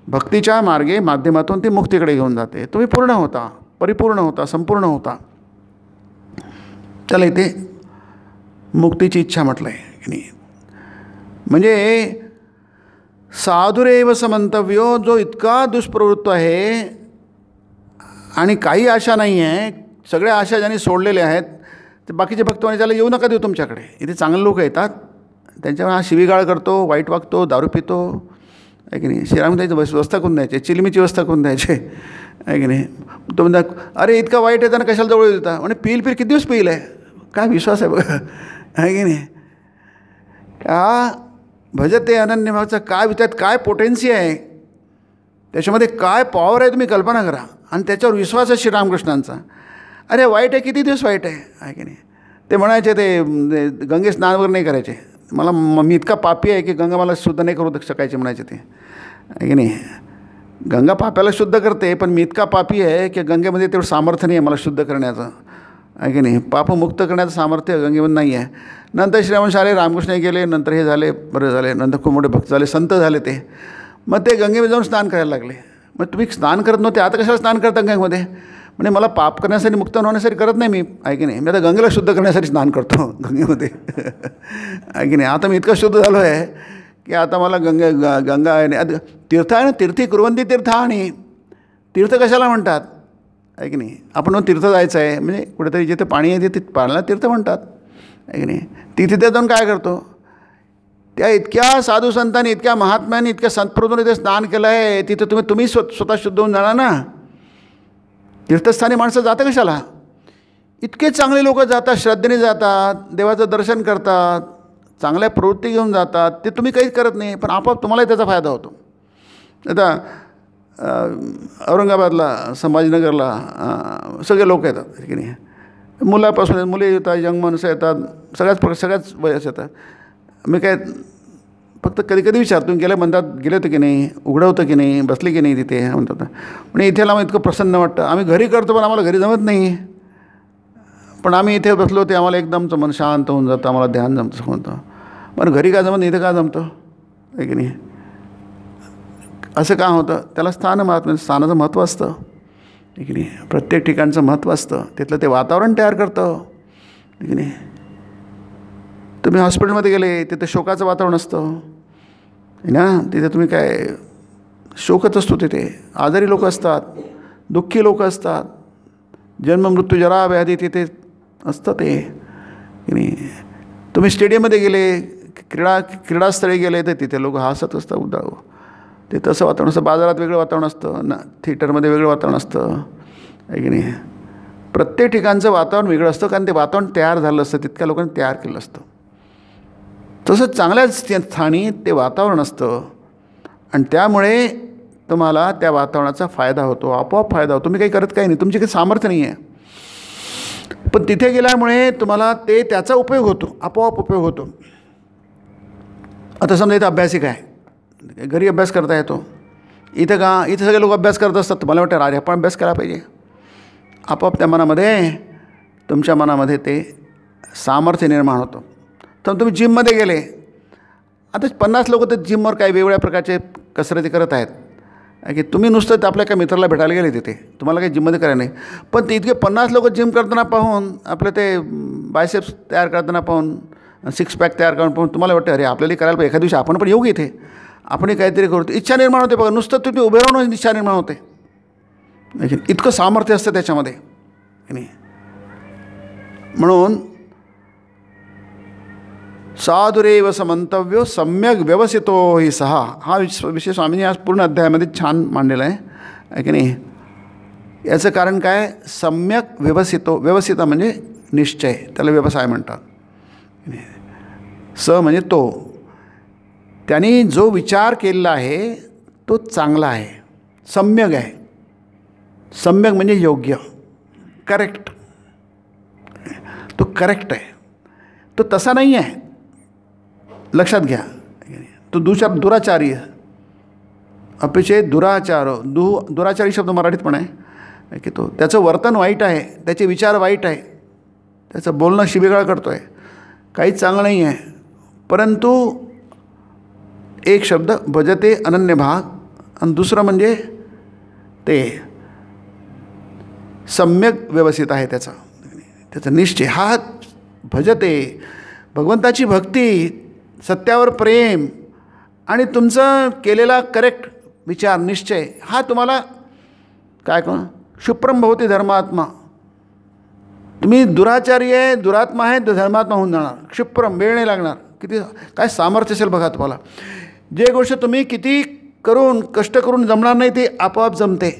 भक्तीच्या मार्गे माध्यमातून ती मुक्तीकडे घेऊन जाते. तुम्ही पूर्ण होता, परिपूर्ण होता, संपूर्ण होता. त्याला इथे मुक्तीची इच्छा म्हटलं आहे की नाही. म्हणजे साधुरेव समंतव्यो, जो इतका दुष्प्रवृत्त आहे आणि काही आशा नाही आहे, सगळ्या आशा ज्यांनी सोडलेल्या आहेत, ते बाकीचे भक्त म्हणे त्याला येऊ नका देऊ तुमच्याकडे. इथे चांगले लोक येतात, त्यांच्यावर हा शिवीगाळ करतो, वाईट वागतो, दारू पितो आहे की नाही. श्रीराम त्याची व्यवस्था करून द्यायचे, चिलमीची व्यवस्था करून द्यायचे आहे की नाही. तो म्हणता अरे इतका वाईट आहे त्यांना कशाला जवळ देता, म्हणजे पिल किती दिवस पिल आहे, काय विश्वास आहे बघा आहे की नाही. हा भजते अनन्य भावाचा काय त्यात काय पोटेन्सी आहे, त्याच्यामध्ये काय पॉवर आहे, तुम्ही कल्पना करा. आणि त्याच्यावर विश्वास आहे श्रीरामकृष्णांचा. अरे वाईट आहे, किती दिवस वाईट आहे की नाही. ते म्हणायचे ते गंगे स्नान वगैरे नाही करायचे, मला मी इतका पापी आहे की गंगा मला शुद्ध नाही करू शकायचे म्हणायचे ते आहे की नाही. गंगा पाप्याला शुद्ध करते, पण मी इतका पापी आहे की गंगेमध्ये तेवढं सामर्थ्य नाही आहे मला शुद्ध करण्याचं आहे की नाही. पापमुक्त करण्याचं सामर्थ्य गंगेमध्ये नाही आहे. नंतर श्रीरामकृष्ण आले, रामकृष्ण गेले, नंतर हे झाले, बरं झाले, नंतर खूप मोठे भक्त झाले, संत झाले ते. मग ते गंगेमध्ये जाऊन स्नान करायला लागले. मग तुम्ही स्नान करत नव्हते, आता कशाला स्नान करता गंगेमध्ये. म्हणजे मला पाप करण्यासाठी, मुक्त होण्यासाठी करत नाही मी आहे की नाही. मी आता गंगेला शुद्ध करण्यासाठी स्नान करतो गंगेमध्ये आहे की नाही. आता मी इतकं शुद्ध झालो आहे की आता मला गंगा आहे, तीर्थ आहे ना, तीर्थी कुर्वंती तीर्थ. आणि तीर्थ कशाला म्हणतात आहे की नाही. आपण तीर्थ जायचं आहे म्हणजे कुठेतरी जिथे पाणी आहे तिथे पाण्याला तीर्थ म्हणतात आहे की नाही. तिथे जाऊन काय करतो, त्या इतक्या साधू संतांनी, इतक्या महात्म्यांनी, इतक्या संतप्रभूंनी इथे स्नान केलं आहे, तिथं तुम्ही स्वतः शुद्ध होऊन जाणार ना. तीर्थस्थानी माणसं जातं कशाला. इतके चांगले लोक जातात, श्रद्धेने जातात, देवाचं दर्शन करतात, चांगल्या प्रवृत्ती घेऊन जातात. ते तुम्ही काहीच करत नाही, पण आपोआप तुम्हालाही त्याचा फायदा होतो. आता औरंगाबादला, संभाजीनगरला सगळे लोक येतात की नाही. मुलापासून मुली येतात, यंग माणसं येतात, सगळ्याच वयास येतात. मी काय फक्त कधी कधी विचारतो, गेल्या म्हणतात गेले होते की नाही, उघडं होतं की नाही, बसले की नाही तिथे म्हणतात. म्हणजे इथे आम्हाला इतकं प्रसन्न वाटतं. आम्ही घरी करतो पण आम्हाला घरी जमत नाही, पण आम्ही इथे बसलो ते आम्हाला एकदमचं मन शांत होऊन जातं, आम्हाला ध्यान जमतं म्हणतं. पण घरी काय जमत नाही, इथं काय जमतं आहे की नाही. असं का होतं, त्याला स्थानाचं महत्त्व असतं आहे की नाही. प्रत्येक ठिकाणचं महत्त्व असतं, तिथलं ते वातावरण तयार करतं आहे की नाही. तुम्ही हॉस्पिटलमध्ये गेले, तिथे शोकाचं वातावरण असतं ना. तिथे तुम्ही काय शोकच असतो, तिथे आजारी लोक असतात, दुःखी लोक असतात, जन्म मृत्यू जरा व्याधी तिथे असतं ते की नाही. तुम्ही स्टेडियममध्ये गेले, क्रीडास्थळी गेले, तर तिथे लोक हसत असतात उदाव. ते तसं वातावरण असतं. बाजारात वेगळं वातावरण असतं ना, थिएटरमध्ये वेगळं वातावरण असतं आहे की नाही. प्रत्येक ठिकाणचं वातावरण वेगळं असतं, कारण ते वातावरण तयार झालं असतं, तितक्या लोकांनी तयार केलं असतं. तसंच चांगल्याच स्थानी ते वातावरण असतं आणि त्यामुळे तुम्हाला त्या वातावरणाचा फायदा होतो, आपोआप फायदा होतो. तुम्ही काही करत काही नाही, तुमची काही सामर्थ्य नाही आहे, पण तिथे गेल्यामुळे तुम्हाला त्याचा उपयोग होतो, आपोआप उपयोग होतो. आता समजा इथं अभ्यासिक आहे, घरी अभ्यास करता येतो. इथं सगळे लोक अभ्यास करत असतात, तुम्हाला वाटतं राज आपण अभ्यास करायला पाहिजे. आपोआप त्या मनामध्ये, तुमच्या मनामध्ये ते सामर्थ्य निर्माण होतं. तर तुम्ही जिममध्ये गेले, आता 50 लोक तर जिमवर काही वेगवेगळ्या प्रकारचे कसरती करत आहेत की तुम्ही नुसतं आपल्या काही मित्राला भेटायला गेले तिथे, तुम्हाला काही जिममध्ये करायला नाही. पण ते इतके 50 लोक जिम करताना पाहून, आपले ते बायसेप्स तयार करताना पाहून, 6 पॅक तयार करून पाहून तुम्हाला वाटतं अरे आपल्याला करायला पाहिजे, एखाद्या दिवशी आपण पण येऊ इथे, आपण काहीतरी करू. इच्छा निर्माण होते बघा, नुसतं तुम्ही उभे राहून इच्छा निर्माण होते. इतकं सामर्थ्य असतं त्याच्यामध्ये नाही. म्हणून साधुरेव समंतव्यो सम्यक व्यवसितो ही सहा, हा विषय स्वामींनी आज पूर्ण अध्यायामध्ये छान मांडलेला आहे की नाही. याचं कारण काय, सम्यक व्यवसितो, व्यवसिता म्हणजे निश्चय, त्याला व्यवसाय म्हणतात. स म्हणजे तो, त्यांनी जो विचार केलेला आहे तो चांगला आहे, सम्यक आहे. सम्यक म्हणजे योग्य, करेक्ट, तो करेक्ट आहे, तो तसा नाही आहे. लक्षात घ्या, तो दुराचारी आहे, अपेक्षे दुराचार, दुराचारी शब्द मराठीत पण आहे की तो, त्याचं वर्तन वाईट आहे, त्याचे विचार वाईट आहे, त्याचं बोलणं शिबिगाळ करतो आहे, काहीच चांगलं नाही आहे. परंतु एक शब्द भजते अनन्य भाग, आणि दुसरं म्हणजे ते सम्यक व्यवस्थित आहे, त्याचा निश्चय. हा भजते, भगवंताची भक्ती, सत्यावर प्रेम आणि तुमचं केलेला करेक्ट विचार, निश्चय, हा तुम्हाला काय करून क्षिप्रम भवती धर्मात्मा. तुम्ही दुराचारी आहे, दुरात्मा आहे, तर धर्मात्मा होऊन जाणार. क्षिप्रम, वेळ नाही लागणार. किती काय सामर्थ्य असेल बघा तुम्हाला. जे गोष्ट तुम्ही किती करून कष्ट करून जमणार नाही ते आपोआप जमते.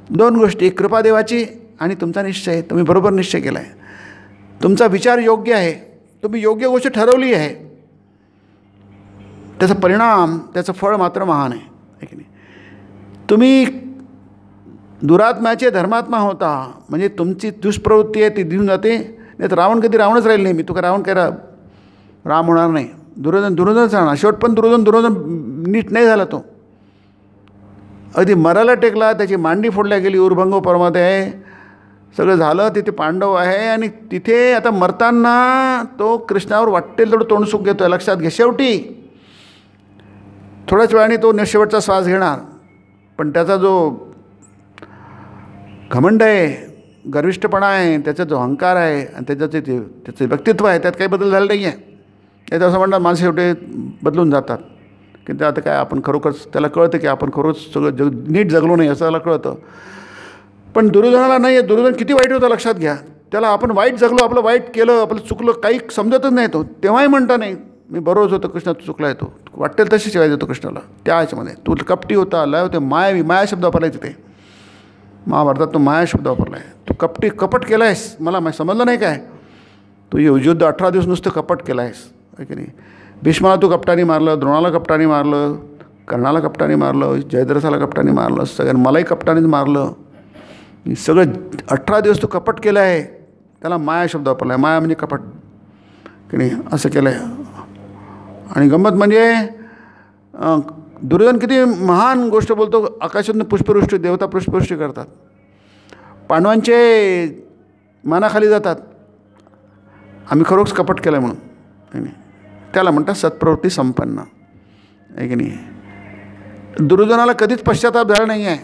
दोन गोष्टी, कृपादेवाची आणि तुमचा निश्चय. तुम्ही बरोबर निश्चय केला आहे, तुमचा विचार योग्य आहे, तुम्ही योग्य गोष्ट ठरवली आहे, त्याचा परिणाम, त्याचं फळ मात्र महान आहे की नाही. तुम्ही दुरात्म्याचे धर्मात्मा होता म्हणजे तुमची दुष्प्रवृत्ती आहे ती दिसून जाते. नाही तर रावण कधी रावणच राहील नाही. मी तुका रावण काय राम होणार नाही, दुर्योधनच राहणार. शेवट पण दुर्योधन नीट नाही झाला. तो अगदी मराला टेकला, त्याची मांडी फोडल्या गेली, उर्भंग पर्वत आहे, सगळं झालं. तिथे पांडव आहे आणि तिथे आता मरताना तो कृष्णावर वाटेल तेवढं तोंड सुख घेतो आहे. लक्षात घ्या, शेवटी थोड्याच वेळाने तो शेवटचा श्वास घेणार. पण त्याचा जो घमंड आहे, गर्विष्ठपणा आहे, त्याचा जो अहंकार आहे आणि त्याचं व्यक्तित्व आहे, त्यात काही बदल झाला नाही आहे. त्याचं असं म्हणतात माणसं शेवटी बदलून जातात की ते आता काय आपण खरोखरच, त्याला कळतं की आपण खरोखर सगळं नीट जगलो नाही असं त्याला कळतं. पण दुर्योधनाला नाही आहे. दुर्योधन किती वाईट होतं लक्षात घ्या. त्याला आपण वाईट जगलो, आपलं वाईट केलं, आपलं चुकलं, काही समजतच नाही. तो तेव्हाही म्हणता नाही मी बरोबरच होतं, कृष्णा तू चुकला आहे. तो वाटेल तशी शिवाय देतो कृष्णाला त्या ह्याच्यामध्ये. तू कपटी होता, लय होते, माया शब्द वापरला आहे तिथे महाभारतात. तो माया शब्द वापरला आहे. तू कपट केला आहेस, मला समजलं नाही काय. तू युद्ध 18 दिवस नुसतं कपट केलं आहेस आहे की नाही. भीष्माला तू कपटाने मारलं, द्रोणाला कपटाने मारलं, कर्णाला कपटाने मारलं, जयद्रथाला कपटाने मारलं, सगळ्यांना मलाही कपटानेच मारलं. सगळं 18 दिवस तू कपट केलं आहे. त्याला माया शब्द वापरला आहे. माया म्हणजे कपट की नाही, असं केलं आहे. आणि गंमत म्हणजे दुर्योधन किती महान गोष्ट बोलतो. आकाशातून पुष्पवृष्टी, देवता पुष्पवृष्टी करतात, पांडवांचे मानाखाली जातात, आम्ही खरोखर कपट केलं आहे म्हणून. त्याला म्हणतात सत्प्रवृत्ती संपन्न आहे की नाही. दुर्योधनाला कधीच पश्चाताप झाला नाही आहे.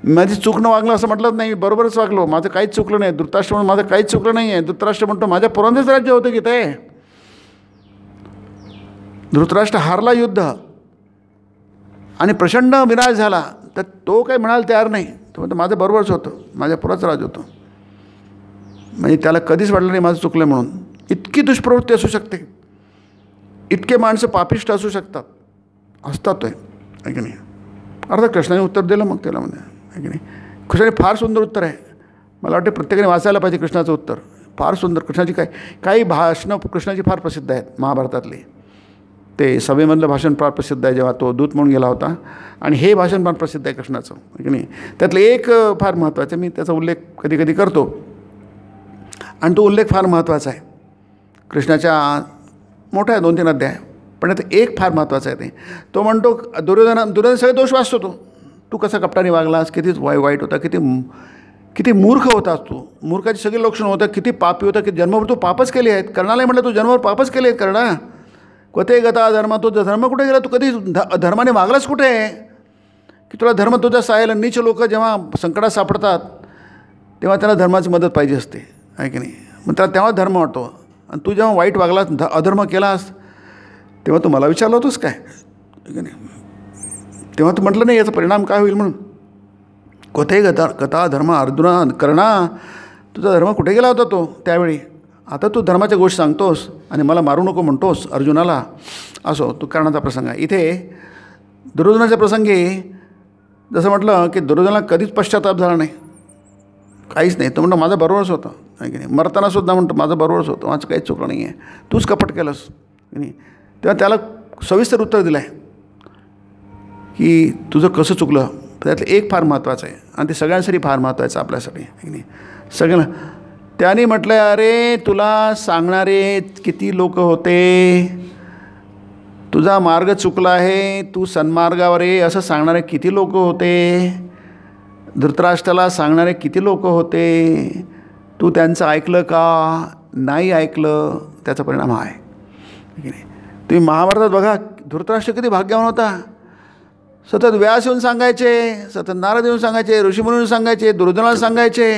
माझी चूक न वागलं असं म्हटलंच नाही, बरोबरच वागलो, माझं काहीच चुकलं नाही. धृतराष्ट्र म्हणून माझं काहीच चुकलं नाही आहे. धृतराष्ट्र म्हणतो माझ्या पोरांचंच राज्य होतं की ते. धृतराष्ट्र हारला युद्ध आणि प्रचंड विनाश झाला, तर तो काही म्हणायला तयार नाही. तो म्हणतो माझं बरोबरच होतं, माझ्या पोराचं राज्य होतं. म्हणजे त्याला कधीच वाटलं नाही माझं चुकलं म्हणून. इतकी दुष्प्रवृत्ती असू शकते, इतके माणसं पापिष्ट असू शकतात, असतात आहे की नाही. अर्थात कृष्णाने उत्तर दिलं मग त्याला म्हणजे आहे की नाही. कृष्णाने फार सुंदर उत्तर आहे. मला वाटते प्रत्येकाने वाचायला पाहिजे कृष्णाचं उत्तर. फार सुंदर. कृष्णाची काही भाषणं कृष्णाची फार प्रसिद्ध आहेत महाभारतातली. ते सभेमधलं भाषण फार प्रसिद्ध आहे, जेव्हा तो दूत म्हणून गेला होता. आणि हे भाषण फार प्रसिद्ध आहे कृष्णाचं आहे की नाही. त्यातलं एक फार महत्त्वाचं, मी त्याचा उल्लेख कधी कधी करतो आणि तो उल्लेख फार महत्त्वाचा आहे. कृष्णाच्या मोठा आहे 2-3 अध्याय, पण आता एक फार महत्त्वाचा आहे. तो म्हणतो दुर्योधन सगळे दोष वाचतो तो. तू कसा कपटाने वागलास, किती वाईट होता, किती मूर्ख होतास तू. मूर्खाची सगळी लक्षणं होतं. किती पापी होता, की जन्मभर तू पापच केले आहेत. कर्णालाही म्हटलं तू जन्मभर पापच केले आहेत कर्णा. कोते गता धर्म, तुझा धर्म कुठे गेला, तू कधी धर्माने वागलास कुठे आहे की तुला धर्म तुझा साहाय्याला. नीच लोक जेव्हा संकटात सापडतात तेव्हा त्यांना धर्माची मदत पाहिजे असते आहे की नाही. मग त्याला तेव्हा धर्म वाटतो. आणि तू जेव्हा वाईट वागलास, अधर्म केलास, तेव्हा तू मला विचारलं होतंस काय की नाही. तेव्हा तू म्हटलं नाही याचा परिणाम काय होईल म्हणून. कोते गता धर्म अर्जुना कर्णा, तुझा धर्म कुठे गेला होता तो त्यावेळी? आता तू धर्माच्या गोष्टी सांगतोस आणि मला मारू नको म्हणतोस अर्जुनाला. असो, तो कर्णाचा प्रसंग आहे. इथे दुर्योधनाच्या प्रसंगी जसं म्हटलं की दुर्योधनाला कधीच पश्चाताप झाला नाही, काहीच नाही. तो म्हणतो माझं बरोबरच होतं, आहे की नाही. मरतानासुद्धा म्हणतो माझं बरोबरच होतं, माझं काहीच चुकलं नाही आहे, तूच कपट केलंस की नाही. तेव्हा त्याला सविस्तर उत्तर दिलं आहे की तुझं कसं चुकलं. त्यातलं एक फार महत्त्वाचं आहे आणि ते सगळ्यांसाठी फार महत्त्वाचं आपल्यासाठी, आहे की नाही. सगळ्यांना त्याने म्हटलं अरे तुला सांगणारे किती लोक होते, तुझा मार्ग चुकला आहे, तू सन्मार्गावर आहे असं सांगणारे किती लोक होते, धृतराष्ट्राला सांगणारे किती लोक होते, तू त्यांचं ऐकलं का? नाही ऐकलं. त्याचा परिणाम हा आहे की नाही. तुम्ही महाभारतात बघा धृतराष्ट्र किती भाग्यवान होता. सतत व्यास येऊन सांगायचे, सतत नारद येऊन सांगायचे, ऋषीमुनी सांगायचे, दुर्योधनाला सांगायचे,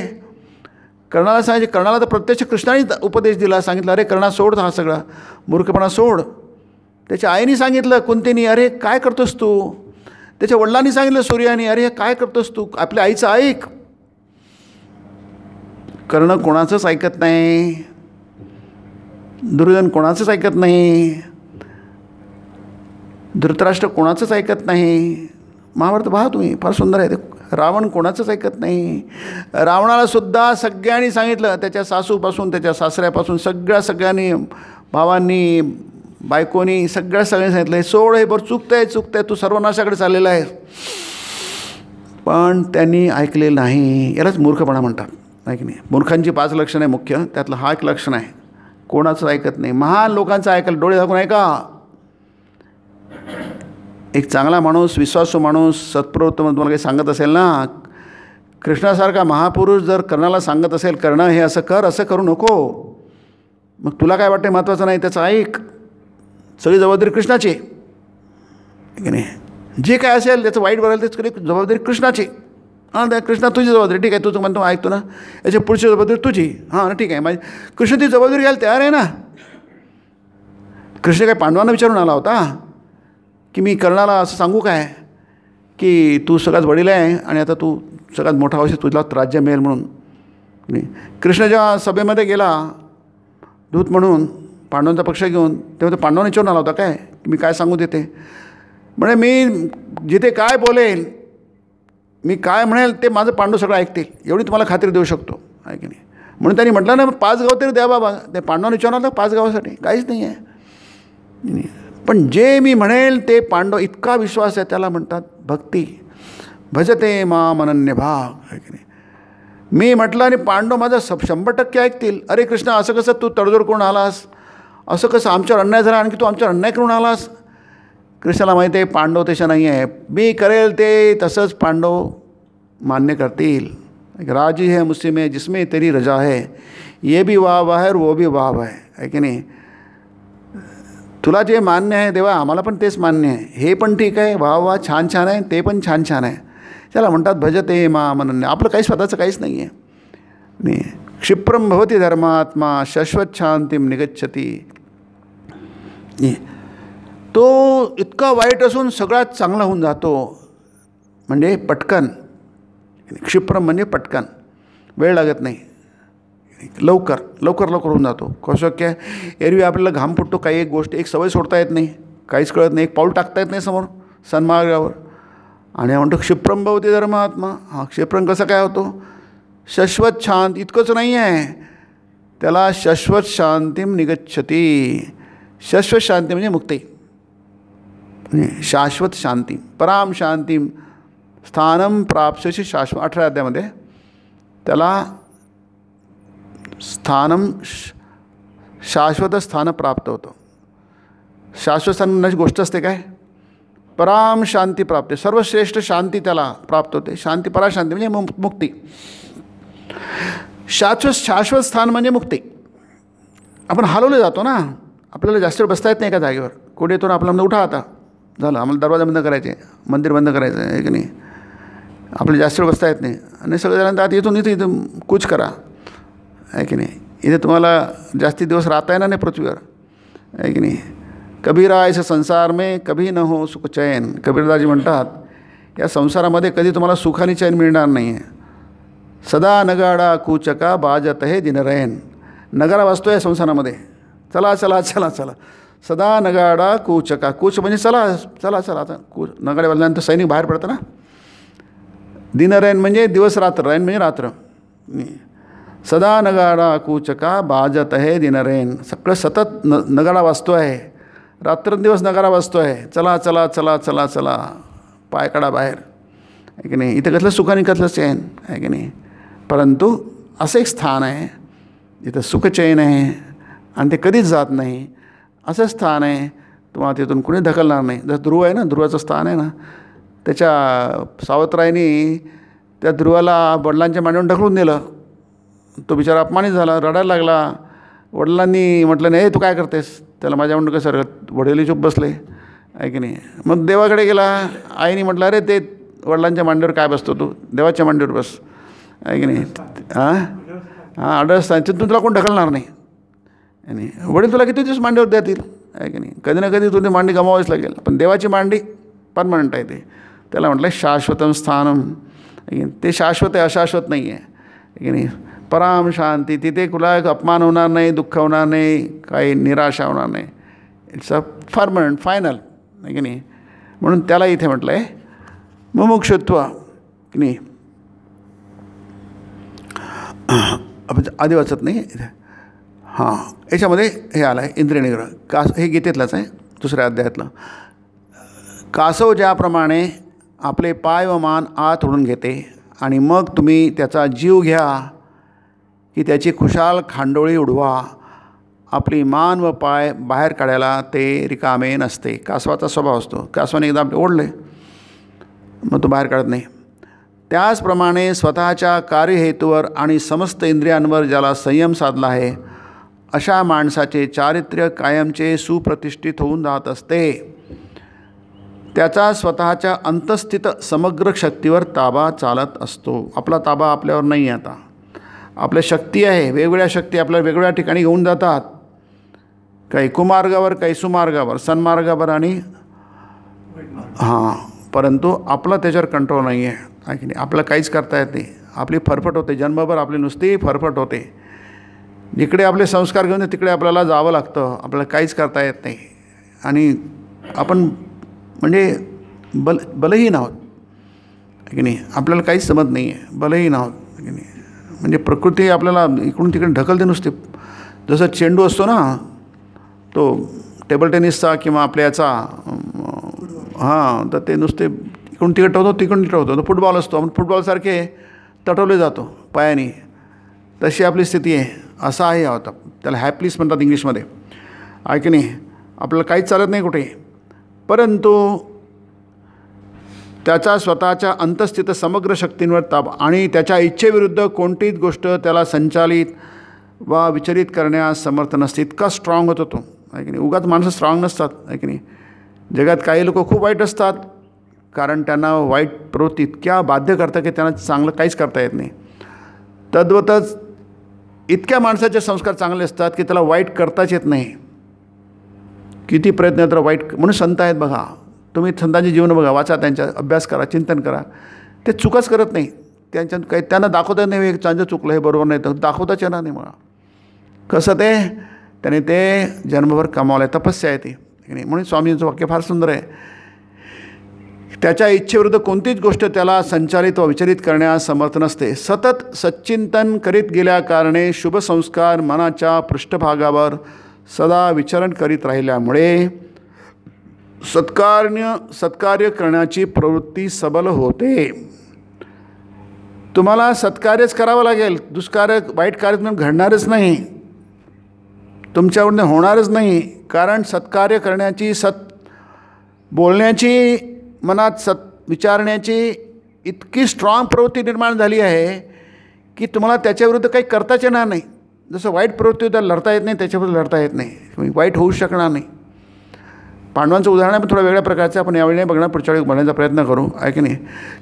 कर्णाला सांगायचे. कर्णाला तर प्रत्यक्ष कृष्णाने उपदेश दिला, सांगितलं अरे कर्णा सोड हा सगळा मूर्खपणा सोड. त्याच्या आईने सांगितलं कुंतीने अरे काय करतोस तू. त्याच्या वडिलांनी सांगितलं सूर्याने अरे काय करतोस तू, आपल्या आईचं ऐक. कर्ण कोणाचंच ऐकत नाही, दुर्योधन कोणाचंच ऐकत नाही, धृतराष्ट्र कोणाचंच ऐकत नाही. महाभारत पहा तुम्ही, फार सुंदर आहे ते. रावण कोणाचंच ऐकत नाही. रावणाला सुद्धा सगळ्यांनी सांगितलं, त्याच्या सासूपासून त्याच्या सासऱ्यापासून सगळ्यांनी, भावांनी, बायकोनी, सगळ्यांनी सांगितलं हे सोड, हे बरं चुकतंय तू सर्वनाशाकडे चाललेला आहे. पण त्यांनी ऐकलेलं नाही. यालाच मूर्खपणा म्हणतात, आहे की नाही. मूर्खांची 5 लक्षणं आहे मुख्य, त्यातलं हा एक लक्षण आहे, कोणाचं ऐकत नाही. महान लोकांचं ऐकलं, डोळे झाकून ऐका. एक चांगला माणूस, विश्वासू माणूस, सत्प्रवृत्त तुम्हाला काही सांगत असेल ना, कृष्णासारखा महापुरुष जर कर्णाला सांगत असेल कर्ण हे असं कर, असं करू नको, मग तुला काय वाटते महत्त्वाचं नाही, त्याचं ऐक. सगळी जबाबदारी कृष्णाची की नाही. जे काय असेल त्याचं वाईट बघायला त्याच सगळी जबाबदारी कृष्णाची. हां त्या कृष्णा तुझी जबाबदारी, ठीक आहे, तुझं म्हणतो ऐकतो ना, याची पुढची जबाबदारी तुझी. हां ठीक आहे, माझी कृष्ण ती जबाबदारी घ्यायला तयार आहे ना. कृष्ण काय पांडवांना विचारून आला होता की मी कर्णाला असं सांगू काय की तू सगळ्यात वडील आहे आणि आता तू सगळ्यात मोठा होशील, तुला राज्य मिळेल म्हणून. कृष्ण जेव्हा सभेमध्ये गेला दूत म्हणून पांडवांचा पक्ष घेऊन, तेव्हा तो पांडवांना विचारून आला होता काय मी काय सांगू देते. म्हणजे मी जिथे काय बोलेल, मी काय म्हणेल ते माझं पांडव सगळं ऐकतील एवढी तुम्हाला खात्री देऊ शकतो, आहे की नाही. म्हणून त्यांनी म्हटलं ना 5 गाव तरी द्या बाबा. ते पांडवांना विचारणार ना 5 गावासाठी काहीच नाही आहे. पण जे मी म्हणेल ते पांडव, इतका विश्वास आहे त्याला म्हणतात भक्ती. भजते माम अनन्य भाग, आहे की नाही. मी म्हटलं आणि पांडव माझा 100% ऐकतील. अरे कृष्णा असं कसं तू तडजोड करून आलास, असं कसं आमच्यावर अन्याय झाला आणखी तू आमच्यावर अन्याय करून आलास. कृष्णाला माहिती आहे पांडव तशा नाही आहे, मी करेल ते तसंच पांडव मान्य करतील. राजी है मुझसे में जिसमें तेरी रजा है, ये भी वाह है और वो भी वाह है की नाही. तुला जे मान्य आहे देवा आम्हाला पण तेच मान्य आहे, हे पण ठीक आहे, वाह छान छान आहे, ते पण छान छान आहे. त्याला म्हणतात भजते माम अनन्य. आपलं काही स्वतःचं काहीच नाही आहे. नाही क्षिप्रम भवती धर्मात्मा शाश्वत शांतीम निगच्छती. तो इतका वाईट असून सगळ्यात चांगला होऊन जातो, म्हणजे पटकन. क्षिप्रम म्हणजे पटकन, वेळ लागत नाही, लवकर होऊन जातो. कसं काय एरवी आपल्याला घाम फुटतो, काही एक गोष्ट, एक सवय सोडता येत नाही, काहीच कळत नाही, एक पाऊल टाकता येत नाही समोर सन्मार्गावर. आणि म्हणतो क्षिप्रम भवती धर्मात्मा. हा क्षिप्रम कसं काय होतो, शाश्वत शांत. इतकंच नाही आहे, त्याला शाश्वत शांतीम निगच्छती. शाश्वत शांती म्हणजे मुक्ती, शाश्वत शांती. पराम शांतीम स्थानम प्राप्स्यसी शाश्वत. 18 अध्यायामध्ये त्याला स्थानम शाश्वत स्थान प्राप्त होतं. शाश्वत स्थानाची गोष्ट असते काय, पराम शांती प्राप्त, सर्वश्रेष्ठ शांती त्याला प्राप्त होते. शांती पराशांती म्हणजे मुक्ती. शाश्वत स्थान म्हणजे मुक्ती. आपण हलवले जातो ना, आपल्याला जास्त वेळ बसता येत नाही एका जागेवर. कोणी येतो ना आपल्याला उठा आता झालं, आम्हाला दरवाजा बंद करायचे, मंदिर बंद करायचं आहे की नाही. आपल्याला जास्त वेळ बसता येत नाही आणि सगळे जणांना आत येतो इथं कूच करा, आहे की नाही. इथे तुम्हाला जास्ती दिवस राहता येणार नाही पृथ्वीवर, आहे की नाही. कबीरा इस संसार में कभी न हो सुख चैन. कबीरदासजी म्हणतात या संसारामध्ये कधी तुम्हाला सुख आणि चैन मिळणार नाही आहे. सदा नगाडा कूचका बाजत हे दिनरयन. नगारा वाजतो आहे संसारामध्ये, चला चला चला चला. सदा नगाडा कूचका, कूच म्हणजे चला चला चला. आता नगाडे वाजल्यानंतर सैनिक बाहेर पडतं ना. दिनरयन म्हणजे दिवस रात्र, रयन म्हणजे रात्र. सदा नगाडा कूचका बाजत आहे दिनरयन. सगळं सतत नगाडा वाजतो आहे, रात्रंदिवस नगारा वाजतो आहे. चला चला चला चला चला, पाय काढा बाहेर, आहे की नाही. इथं कसलं सुख आणि कसलं चैन, आहे की नाही. परंतु असं एक स्थान आहे जिथं सुख चैन आहे आणि ते कधीच जात नाही. असं स्थान आहे तुम्हाला तिथून कुणी ढकलणार नाही. जसं ध्रुव आहे ना, ध्रुवाचं स्थान आहे ना, त्याच्या सावत्राईनी त्या ध्रुवाला वडिलांच्या मांडीवर ढकलून नेलं. तो बिचारा अपमानित झाला, रडायला लागला. वडिलांनी म्हटलं नाही, तू काय करतेस, त्याला माझ्या म्हणून कसं. वडील चुप बसले, आहे की नाही. मग देवाकडे गेला. आईने म्हटलं अरे ते वडिलांच्या मांडीवर काय बसतो तू, देवाच्या मांडीवर बस, आहे की नाही. अडस तू, तुला कोण ढकलणार नाही. आणि वडील तुला किती दिवस मांडीवर देतील, आहे की नाही. कधी ना कधी तुझी मांडी गमावावीच लागेल. पण देवाची मांडी परमनंट आहे. ते त्याला म्हटलं शाश्वतम स्थानम. ते शाश्वत आहे, अशाश्वत नाही आहे, की नाही. पराम शांती, तिथे कुला अपमान होणार नाही, दुःख होणार नाही, काही निराशा होणार नाही. इट्स अ परमनंट फायनल, आहे की नाही. म्हणून त्याला इथे म्हटलं आहे मुमुक्षुत्व, की नाही. आधी वाचत नाही हां. याच्यामध्ये हे आलं आहे इंद्रिय निग्रह. हे गीतेतलंच आहे, दुसऱ्या अध्यायातलं. कासव ज्याप्रमाणे आपले पाय व मान आत ओढून घेते आणि मग तुम्ही त्याचा जीव घ्या की त्याची खुशाल खांडोळी उडवा. आपली मान व पाय बाहेर काढायला ते रिकामे नसते. कासवाचा स्वभाव असतो, कासवाने एकदा आपले ओढले मग तो बाहेर काढत नाही. त्याचप्रमाणे स्वतःच्या कार्यहेतूवर आणि समस्त इंद्रियांवर ज्याला संयम साधला आहे अशा माणसाचे चारित्र्य कायमचे सुप्रतिष्ठित होऊन जात असते. त्याचा स्वतःच्या अंतस्थित समग्र शक्तीवर ताबा चालत असतो. आपला ताबा आपल्यावर नाही आहे. आता आपल्या शक्ती आहे, वेगवेगळ्या शक्ती आपल्याला वेगवेगळ्या ठिकाणी घेऊन जातात. काही कुमार्गावर, काही सुमार्गावर, सन्मार्गावर आणि हां. परंतु आपला त्याच्यावर कंट्रोल नाही आहे, आहे की नाही. आपलं काहीच करता येत नाही. आपली फरफट होते, जन्मभर आपली नुसती फरफट होते. जिकडे आपले संस्कार घेऊन तिकडे आपल्याला जावं लागतं. आपल्याला काहीच करता येत नाही आणि आपण म्हणजे बलहीन आहोत, आहे की नाही. आपल्याला काहीच जमत नाही आहे, बलहीन आहोत, आहे की नाही. म्हणजे प्रकृती आपल्याला इकडून तिकडे ढकलते नुसते. जसं चेंडू असतो ना, तो टेबल टेनिसचा किंवा आपल्या याचा हां, तर ते नुसते इकडून तिकडे ठेवतो, तिकडून ठेवतो. तो फुटबॉल असतो, आपण फुटबॉलसारखे तटवले जातो पायाने. तशी आपली स्थिती आहे. असा आहे होता. त्याला हॅपलीस म्हणतात इंग्लिशमध्ये, आहे की नाही. आपल्याला काहीच चालत नाही कुठे. परंतु त्याचा स्वतःच्या अंतस्थित समग्र शक्तींवर ताबा आणि त्याच्या इच्छेविरुद्ध कोणतीच गोष्ट त्याला संचालित वा विचलित करण्यास समर्थ नसते. इतका स्ट्रॉंग होतो तो, आहे की नाही. उगाच माणसं स्ट्रॉंग नसतात, आहे की नाही. जगात काही लोक खूप वाईट असतात कारण त्यांना वाईट प्रवृत्ती इतक्या बाध्य करतात की त्यांना चांगलं काहीच करता येत नाही. तद्वतच इतक्या माणसाचे संस्कार चांगले असतात की त्याला वाईट करताच येत नाही. किती प्रयत्न तर वाईट. म्हणून संत आहेत बघा, तुम्ही संतांचे जीवन बघा, वाचा, त्यांचा अभ्यास करा, चिंतन करा. ते चुकच करत नाही. त्यांच्यात काही त्यांना दाखवता नाही हे त्यांचं चुकलं, हे बरोबर नाही, तर दाखवताच येणार नाही. मला कसं ते त्याने ते जन्मभर कमावलं आहे, तपस्या आहे ती, नाही. म्हणून स्वामींचं वाक्य फार सुंदर आहे. त्याच्या इच्छेविरुद्ध कोणतीच गोष्ट त्याला संचालित व विचलित करण्यास समर्थ नसते. सतत सच्चिंतन करीत गेल्या कारणे शुभ संस्कार मनाच्या पृष्ठभागावर सदा विचरण करीत राहिल्यामुळे सत्कार्य करण्याची प्रवृत्ती सबल होते. तुम्हाला सत्कार्यच करावं लागेल. दुष्कार्य, वाईट कार्य घडणारच नाही, तुमच्याकडून होणारच नाही. कारण सत्कार्य करण्याची, बोलण्याची, मनात विचारण्याची इतकी स्ट्रॉंग प्रवृत्ती निर्माण झाली आहे की तुम्हाला त्याच्याविरुद्ध काही करताच येणार नाही. जसं वाईट प्रवृत्ती त्याला लढता येत नाही, त्याच्याविरुद्ध लढता येत नाही, वाईट होऊ शकणार नाही. पांडवांचं उदाहरण आहे पण थोडं वेगळ्या प्रकारचं, आपण यावेळी नाही बघणार, पुढच्या वेळी बघण्याचा प्रयत्न करू, आहे की नाही.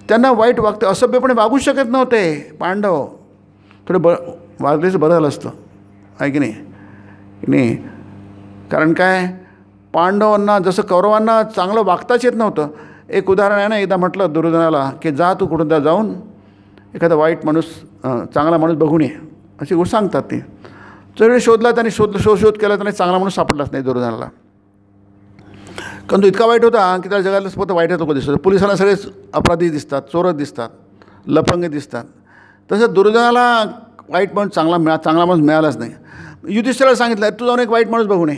त्यांना वाईट वागते, असभ्यपणे वागू शकत नव्हते पांडव. थोडं वागलेच बरं झालं असतं, आहे की नाही. कारण काय, पांडवांना जसं कौरवांना चांगलं वागताच येत नव्हतं. एक उदाहरण आहे ना, एकदा म्हटलं दुर्योधनाला की जा तू कुठं जाऊन एखादा वाईट माणूस चांगला माणूस बघून ये, अशी गोष्ट सांगतात ते. जर शोधला त्याने शोध केला त्याने चांगला माणूस सापडलाच नाही दुर्योधनाला. कारण तो इतका वाईट होता की त्या जगाला फक्त वाईटच लोक दिसतात. पोलिसांना सगळेच अपराधी दिसतात, चोरच दिसतात, लफंगे दिसतात. तसं दुर्योधनाला वाईट माणूस चांगला माणूस मिळालाच नाही. युधिष्ठिराला सांगितलं तू जाऊन एक वाईट माणूस बघून ये.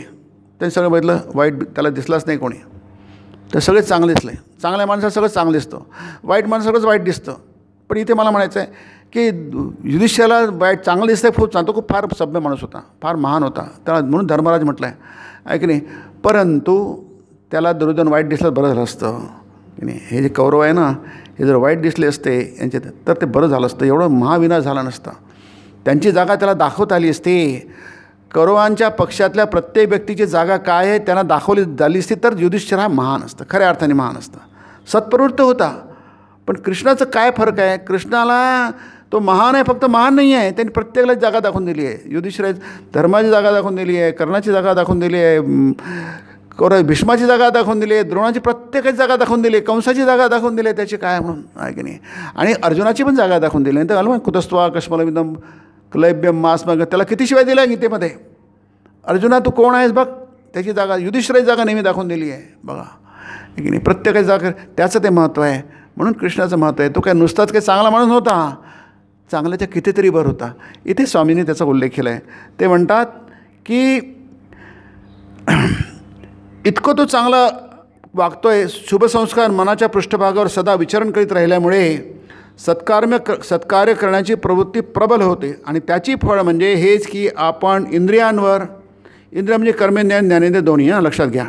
त्यांनी सगळं बघितलं, वाईट त्याला दिसलाच नाही कोणी. तर सगळेच चांगले दिसले. चांगल्या माणसाला सगळं चांगलं दिसतं, वाईट माणसं सगळंच वाईट दिसतं. पण इथे मला म्हणायचं आहे की युधिष्ठिराला वाईट चांगलं दिसतं खूप चांगलं. तो खूप फार सभ्य माणूस होता, फार महान होता. त्याला म्हणून धर्मराज म्हटलं आहे की नाही. परंतु त्याला दुर्योधन वाईट दिसलं बरं झालं असतं की नाही. हे जे कौरव आहे ना, हे जर वाईट दिसले असते यांचे तर ते बरं झालं असतं, एवढं महाविनाश झाला नसता. त्यांची जागा त्याला दाखवता आली असती. कौरवांच्या पक्षातल्या प्रत्येक व्यक्तीची जागा काय आहे त्यांना दाखवली झाली असती तर युधिष्ठिर हा महान असतं, खऱ्या अर्थाने महान असतं, सत्प्रवृत्त होता. पण कृष्णाचं काय फरक आहे. कृष्णाला तो महान आहे, फक्त महान नाही आहे, त्यांनी प्रत्येकाला जागा दाखवून दिली आहे. युधिष्ठिर धर्माची जागा दाखवून दिली आहे, कर्णाची जागा दाखवून दिली आहे, भीष्माची जागा दाखवून दिली आहे, द्रोणाची प्रत्येकाची जागा दाखवून दिली आहे, कंसाची जागा दाखवून दिली आहे त्याची काय म्हणून आहे की नाही. आणि अर्जुनाची पण जागा दाखवून दिली. तर आलं कुतस्त्वा कश्मलविदम क्लैब्यम मास मग त्याला किती शिवाय दिल्या गीतेमध्ये. अर्जुना तू कोण आहेस बघ, त्याची जागा युधिष्ठिराची जागा नेहमी दाखवून दिली आहे बघा की नाही. प्रत्येकाची जागा त्याचं ते महत्त्व आहे. म्हणून कृष्णाचं महत्त्व आहे. तो काय नुसताच काही चांगला माणूस नव्हता, चांगल्याच्या कितीतरी भर होता. इथे स्वामींनी त्याचा उल्लेख केला आहे. ते म्हणतात की इतकं तो चांगला वागतोय, शुभसंस्कार मनाच्या पृष्ठभागावर सदा विचरण करीत राहिल्यामुळे सत्कार्य करण्याची प्रवृत्ती प्रबल होते. आणि त्याची फळ म्हणजे हेच की आपण इंद्रिय म्हणजे कर्मेंद्रिय ज्ञानेंद्रिय दोन्ही लक्षात घ्या,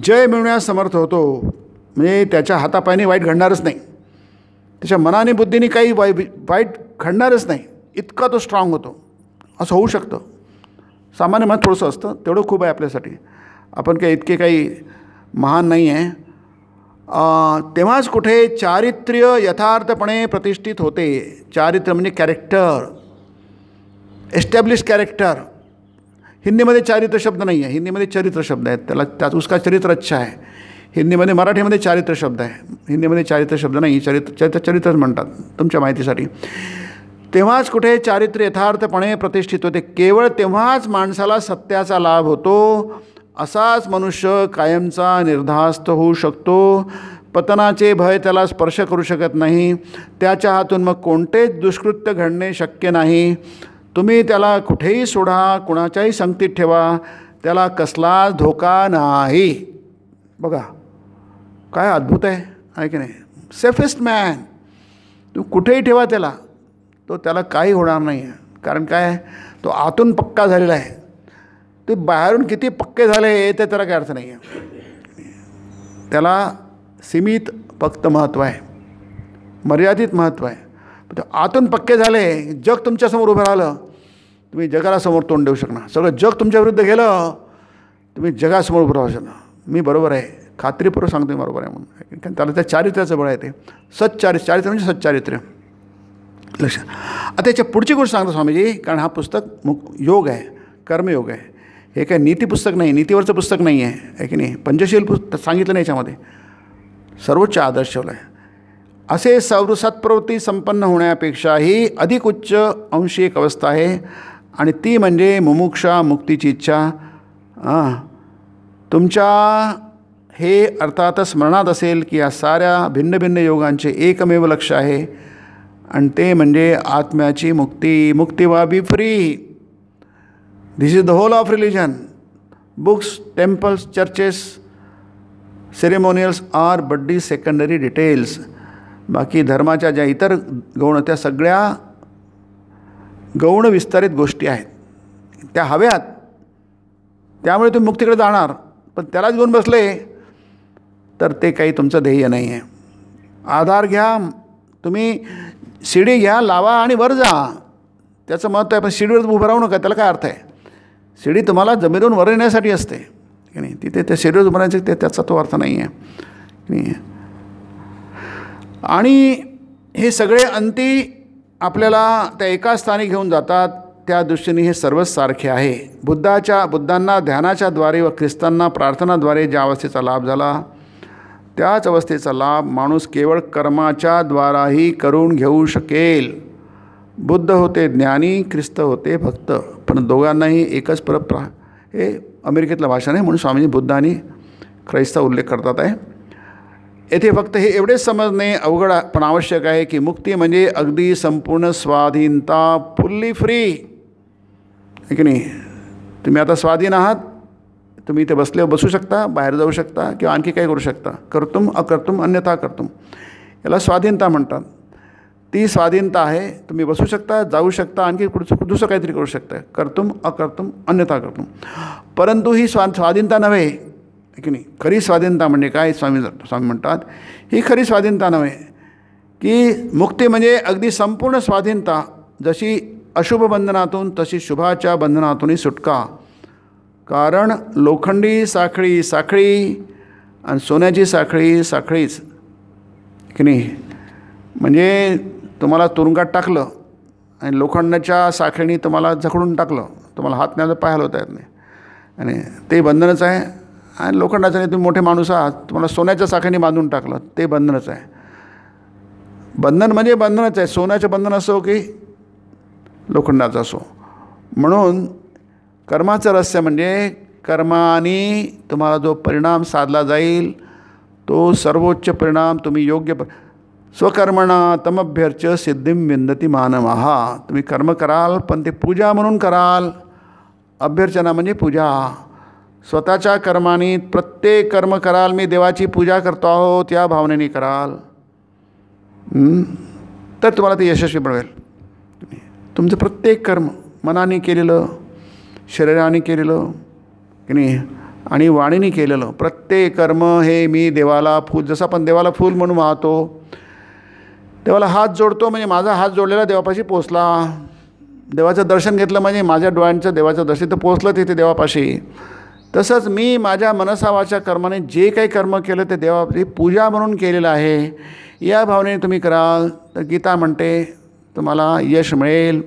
जय मिळवण्यास समर्थ होतो. म्हणजे त्याच्या हातापायाने वाईट घडणारच नाही, त्याच्या मनाने बुद्धीने काही वाईट घडणारच नाही, इतका तो स्ट्रॉंग होतो. असं होऊ शकतं. सामान्य मत थोडंसं असतं, तेवढं खूप आहे आपल्यासाठी. आपण काही इतके काही महान नाही आहे. तेव्हाच कुठे चारित्र्य यथार्थपणे प्रतिष्ठित होते. चारित्र्य म्हणजे कॅरेक्टर, एस्टॅब्लिश कॅरेक्टर. हिंदीमध्ये चारित्र शब्द नाही आहे, हिंदीमध्ये चरित्र शब्द आहेत. त्यात उसका चरित्र अच्छा आहे. हिंदीमध्ये मराठीमध्ये चारित्र शब्द आहे, हिंदीमध्ये चारित्र शब्द नाही, चरित्रच म्हणतात तुमच्या माहितीसाठी. तेव्हाच कुठे चारित्र्य यथार्थपणे प्रतिष्ठित होते. केवळ तेव्हाच माणसाला सत्याचा लाभ होतो. असाच मनुष्य कायमचा निर्धास्त होऊ शकतो. पतनाचे भय त्याला स्पर्श करू शकत नाही. त्याच्या हातून मग कोणतेच दुष्कृत्य घडणे शक्य नाही. तुम्ही त्याला कुठेही सोडा, कुणाच्याही संगतीत ठेवा, त्याला कसलाच धोका नाही. बघा काय अद्भुत आहे की नाही. सेफेस्ट मॅन, तू कुठेही ठेवा त्याला काही होणार नाही आहे. कारण काय, तो आतून पक्का झालेला आहे. ते बाहेरून किती पक्के झाले ते त्याला काय अर्थ नाही आहे. त्याला सीमित फक्त महत्त्व आहे, मर्यादित महत्त्व आहे. पण आतून पक्के झाले, जग तुमच्यासमोर उभं राहिलं, तुम्ही जगाला समोर तोंड देऊ शकणार. सगळं जग तुमच्या विरुद्ध गेलं, तुम्ही जगासमोर उभं राहू शकणार. मी बरोबर आहे, खात्रीपूर्वक सांगतो मी बरोबर आहे म्हणून. कारण त्याला त्या चारित्र्याचं बळ आहे. ते चारित्र्य म्हणजे सच्चारित्र्य. लक्षात. आता याच्या पुढची गोष्ट सांगतो स्वामीजी, कारण हा पुस्तक योग आहे, कर्मयोग आहे. हे काय नीती पुस्तक नाही, नीतीवरचं पुस्तक नाही आहे की नाही. पंचशील पुस्तक सांगितलं नाही याच्यामध्ये, सर्वोच्च आदर्श ठेवला आहे. असे सत्प्रवृत्ती संपन्न होण्यापेक्षाही अधिक उच्च अंशी एक अवस्था आहे, आणि ती म्हणजे मुमुक्षा मुक्तीची इच्छा. तुमच्या हे अर्थात स्मरणात असेल की या साऱ्या भिन्न भिन्न योगांचे एकमेव लक्ष्य आहे, आणि ते म्हणजे आत्म्याची मुक्ती. मुक्ती व्हावी free. This is the whole of religion. Books, temples, churches, ceremonials are but the secondary details. बाकी धर्माच्या ज्या इतर गौण, त्या सगळ्या गौण विस्तारित गोष्टी आहेत, त्या हव्यात. त्यामुळे तुम्ही मुक्तीकडे जाणार, पण त्यालाच घेऊन बसले तर ते काही तुमचं ध्येय नाही आहे. आधार घ्या, तुम्ही शिडी घ्या, लावा आणि वर जा, त्याचं महत्त्व आहे. पण शिडीवर उभं राहू नका, त्याला काय अर्थ आहे. शिडी तुम्हाला जमिनीवरून वर येण्यासाठी असते की नाही. तिथे त्या शिडीवर उभं राहायचं त्याचा तो अर्थ नाही आहे की नाही. आणि हे सगळे अंती आपल्याला त्या एका स्थानी घेऊन जातात. त्या दृष्टीने हे सर्वच सारखे आहे. बुद्धांना ध्यानाच्याद्वारे व ख्रिस्तांना प्रार्थनाद्वारे ज्या अवस्थेचा लाभ झाला, त्याच अवस्थेचा लाभ माणूस केवळ कर्माच्या द्वाराही करून घेऊ शकेल. बुद्ध होते ज्ञानी, ख्रिस्त होते भक्त, पण दोघांनाही एकच हे अमेरिकेतलं भाषण आहे म्हणून स्वामीजी बुद्ध आणि ख्रिस्ताचा उल्लेख करतात आहे. येथे फक्त हे एवढेच समजणे अवघड पण आवश्यक आहे की मुक्ती म्हणजे अगदी संपूर्ण स्वाधीनता, फुल्ली फ्री, आहे की नाही. तुम्ही आता स्वाधीन आहात, तुम्ही इथे बसू शकता, बाहेर जाऊ शकता किंवा आणखी काही करू शकता. कर्तुम अकर्तुम अन्यथा कर्तुम, याला स्वाधीनता म्हणतात. ती स्वाधीनता आहे. तुम्ही बसू शकता, जाऊ शकता, आणखी दुसरं काहीतरी करू शकता. कर्तुम अकर्तुम अन्यथा कर्तुम. परंतु ही स्वाधीनता नव्हे, की नाही. खरी स्वाधीनता म्हणजे काय, स्वामी म्हणतात ही खरी स्वाधीनता नव्हे, की मुक्ती म्हणजे अगदी संपूर्ण स्वाधीनता. जशी अशुभ बंधनातून तशी शुभाच्या बंधनातूनही सुटका. कारण लोखंडी साखळी साखळी आणि सोन्याची साखळी साखळीच, की नाही. म्हणजे तुम्हाला तुरुंगात टाकलं आणि लोखंडाच्या साखळीने तुम्हाला जखडून टाकलं, तुम्हाला हात नाही पाय हलवता येत नाही, आणि ते बंधनच आहे. आणि लोखंडाचं नाही, तुम्ही मोठे माणूस आहात, तुम्हाला सोन्याच्या साखळीने बांधून टाकलं, ते बंधनच आहे. बंधन म्हणजे बंधनच आहे, सोन्याचं बंधन असो की लोखंडाचं असो. म्हणून कर्माचं रहस्य म्हणजे कर्माने तुम्हाला जो परिणाम साधला जाईल तो सर्वोच्च परिणाम तुम्ही योग्य स्वकर्मणा तमभ्यर्च सिद्धिं विंदती मानवः. तुम्ही कर्म कराल पण ते पूजा म्हणून कराल. अभ्यर्चना म्हणजे पूजा. स्वतःच्या कर्माने प्रत्येक कर्म कराल, मी देवाची पूजा करतो आहोत या भावनेने कराल, तर तुम्हाला ते यशस्वी बनवेल. तुमचं प्रत्येक कर्म मनाने केलेलं, शरीराने केलेलं, की नाही, आणि वाणीने केलेलं प्रत्येक कर्म हे मी देवाला फूल, जसं आपण देवाला फूल म्हणून वाहतो, देवाला हात जोडतो म्हणजे माझा हात जोडलेला देवापाशी पोचला. देवाचं दर्शन घेतलं म्हणजे माझ्या डोळ्यांचं देवाचं दर्शन तर पोचलं तिथे देवापाशी. तसंच मी माझ्या मनसावाच्या कर्माने जे काही कर्म केलं ते देवाची पूजा म्हणून केलेलं आहे या भावनेने तुम्ही कराल तर गीता म्हणते तुम्हाला यश मिळेल.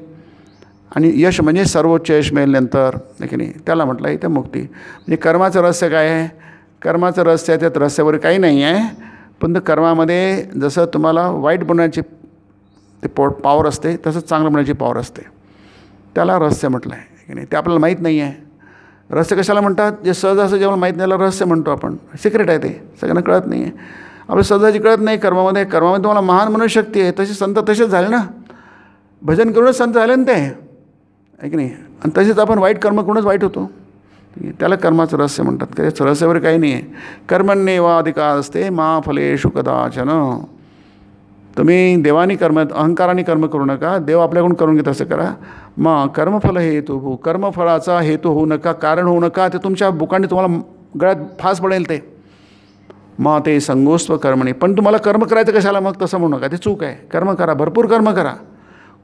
आणि यश म्हणजे सर्वोच्च यश मिळेल नंतर, की नाही. त्याला म्हटलं इथं मुक्ती. म्हणजे कर्माचं रहस्य काय आहे, कर्माचं रहस्य आहे, त्यात रहस्यावर काही नाही आहे. पण कर्मामध्ये जसं तुम्हाला वाईट बनवण्याची ते पॉवर असते तसंच चांगलं बनवण्याची पॉवर असते. त्याला रहस्य म्हटलं आहे, की नाही. ते आपल्याला माहीत नाही आहे. रहस्य कशाला म्हणतात, जे सहज असं जेव्हा माहीत नाही त्याला रहस्य म्हणतो आपण. सिक्रेट आहे, ते सगळ्यांना कळत नाही आहे. आपल्या सहजाची कळत नाही. कर्मामध्ये तुम्हाला महान मनोशक्ती आहे. तसे संत तसेच झाले ना, भजन करूनच संत झाले ना ते, आहे की नाही. आणि तसेच आपण वाईट कर्म करूनच वाईट होतो. त्याला कर्माचं रहस्य म्हणतात. त्याचं रहस्यावर काही नाही आहे. कर्मण्येवाधिकार असते मा फलेषु कदाचन. तुम्ही देवानी अहंकाराने कर्म करू नका, देव आपल्याकडून करून घेत असं करा. मग कर्मफल हेतू हो, कर्मफळाचा हेतू होऊ नका, कारण होऊ नका. ते तुमच्या बुकांनी तुम्हाला गळ्यात फास पडेल ते. मग ते संगोस्त्व कर्मणी. पण तुम्हाला कर्म करायचं कशाला मग, तसं म्हणू नका, ते चूक आहे. कर्म करा, भरपूर कर्म करा,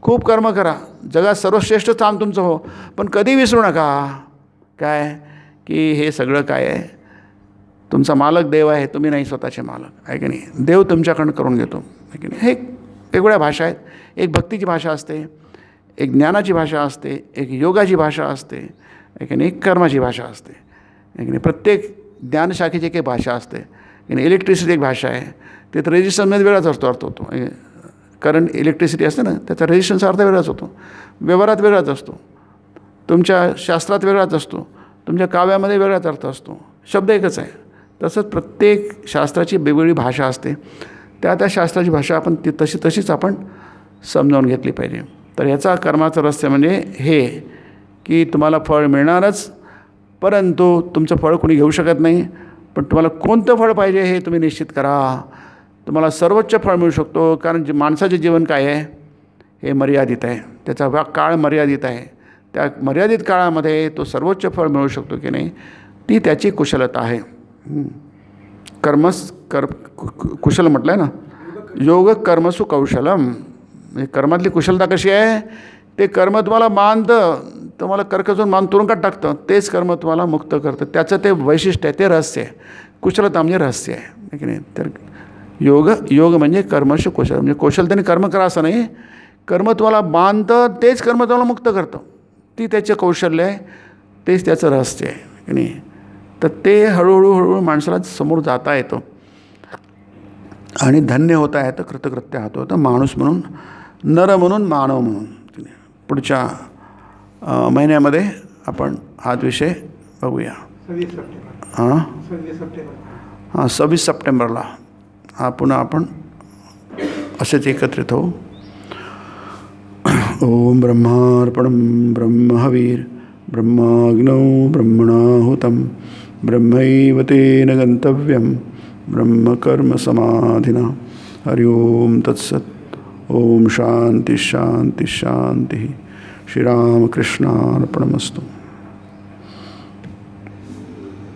खूप कर्म करा, जगात सर्वश्रेष्ठ स्थान तुमचं हो. पण कधी विसरू नका काय, की हे सगळं काय आहे, तुमचा मालक देव आहे, तुम्ही नाही स्वतःचे मालक, आहे की नाही. देव तुमच्याकडून करून घेतो, आहे की नाही. हे वेगवेगळ्या भाषा आहेत. एक भक्तीची भाषा असते, एक ज्ञानाची भाषा असते, एक योगाची भाषा असते, आहे की नाही. एक कर्माची भाषा असते, आहे की नाही. प्रत्येक ज्ञानशाखेची एक भाषा असते, की नाही. इलेक्ट्रिसिटी एक भाषा आहे, ते तर रेजिस्टन्समध्ये वेगळाच अर्थ होतो. करंट इलेक्ट्रिसिटी असते ना, त्याचा रेजिस्टन्सचा अर्थ वेगळाच होतो, व्यवहारात वेगळाच असतो, तुमच्या शास्त्रात वेगळाच असतो, तुमच्या काव्यामध्ये वेगळाच अर्थ असतो. शब्द एकच आहे. तसंच प्रत्येक शास्त्राची वेगवेगळी भाषा असते. त्या शास्त्राची भाषा आपण तशीच आपण समजावून घेतली पाहिजे. तर याचा कर्माचं रहस्य म्हणजे हे, की तुम्हाला फळ मिळणारच, परंतु तुमचं फळ कोणी घेऊ शकत नाही. पण तुम्हाला कोणतं फळ पाहिजे हे तुम्ही निश्चित करा. तुम्हाला सर्वोच्च फळ मिळू शकतो, कारण माणसाचे जीवन काय आहे हे मर्यादित आहे, त्याचा काळ मर्यादित आहे. त्या मर्यादित काळामध्ये तो सर्वोच्च फळ मिळू शकतो की नाही, ती त्याची कुशलता आहे. कुशल म्हटलं आहे ना, योग कर्मसु कौशलम. म्हणजे कर्मातली कुशलता कशी आहे, ते कर्म तुम्हाला बांधतं, तुम्हाला कर्कजून मान तुरुंगात टाकतं, तेच कर्म तुम्हाला मुक्त करतं. त्याचं ते वैशिष्ट्य आहे, ते रहस्य आहे. कुशलता म्हणजे रहस्य आहे की नाही. तर योग म्हणजे कर्मशु कुशल, म्हणजे कौशलतेने कर्म करा असं नाही. कर्म तुम्हाला बांधतं, तेच कर्म तुम्हाला मुक्त करतं. ती त्याचं कौशल्य आहे, तेच त्याचं रहस्य आहे की नाही. तर ते हळूहळू माणसाला समोर जाता येतं आणि धन्य होता येतं, कृतकृत्य होतं. माणूस म्हणून, नर म्हणून, मानव म्हणून. पुढच्या महिन्यामध्ये आपण हाच विषय बघूया. 26 सप्टेंबरला पुन्हा आपण असेच एकत्रित होऊ. ओम ब्रह्मार्पणं ब्रह्महवीर ब्रह्माग्नौ ब्रह्मणाहुतं ब्रह्मैव तेन गन्तव्यं ब्रह्मकर्म समाधिना. हरि ओम तत्सत्. ओम शांति शांति शांति. श्रीरामकृष्णार्पणमस्तु.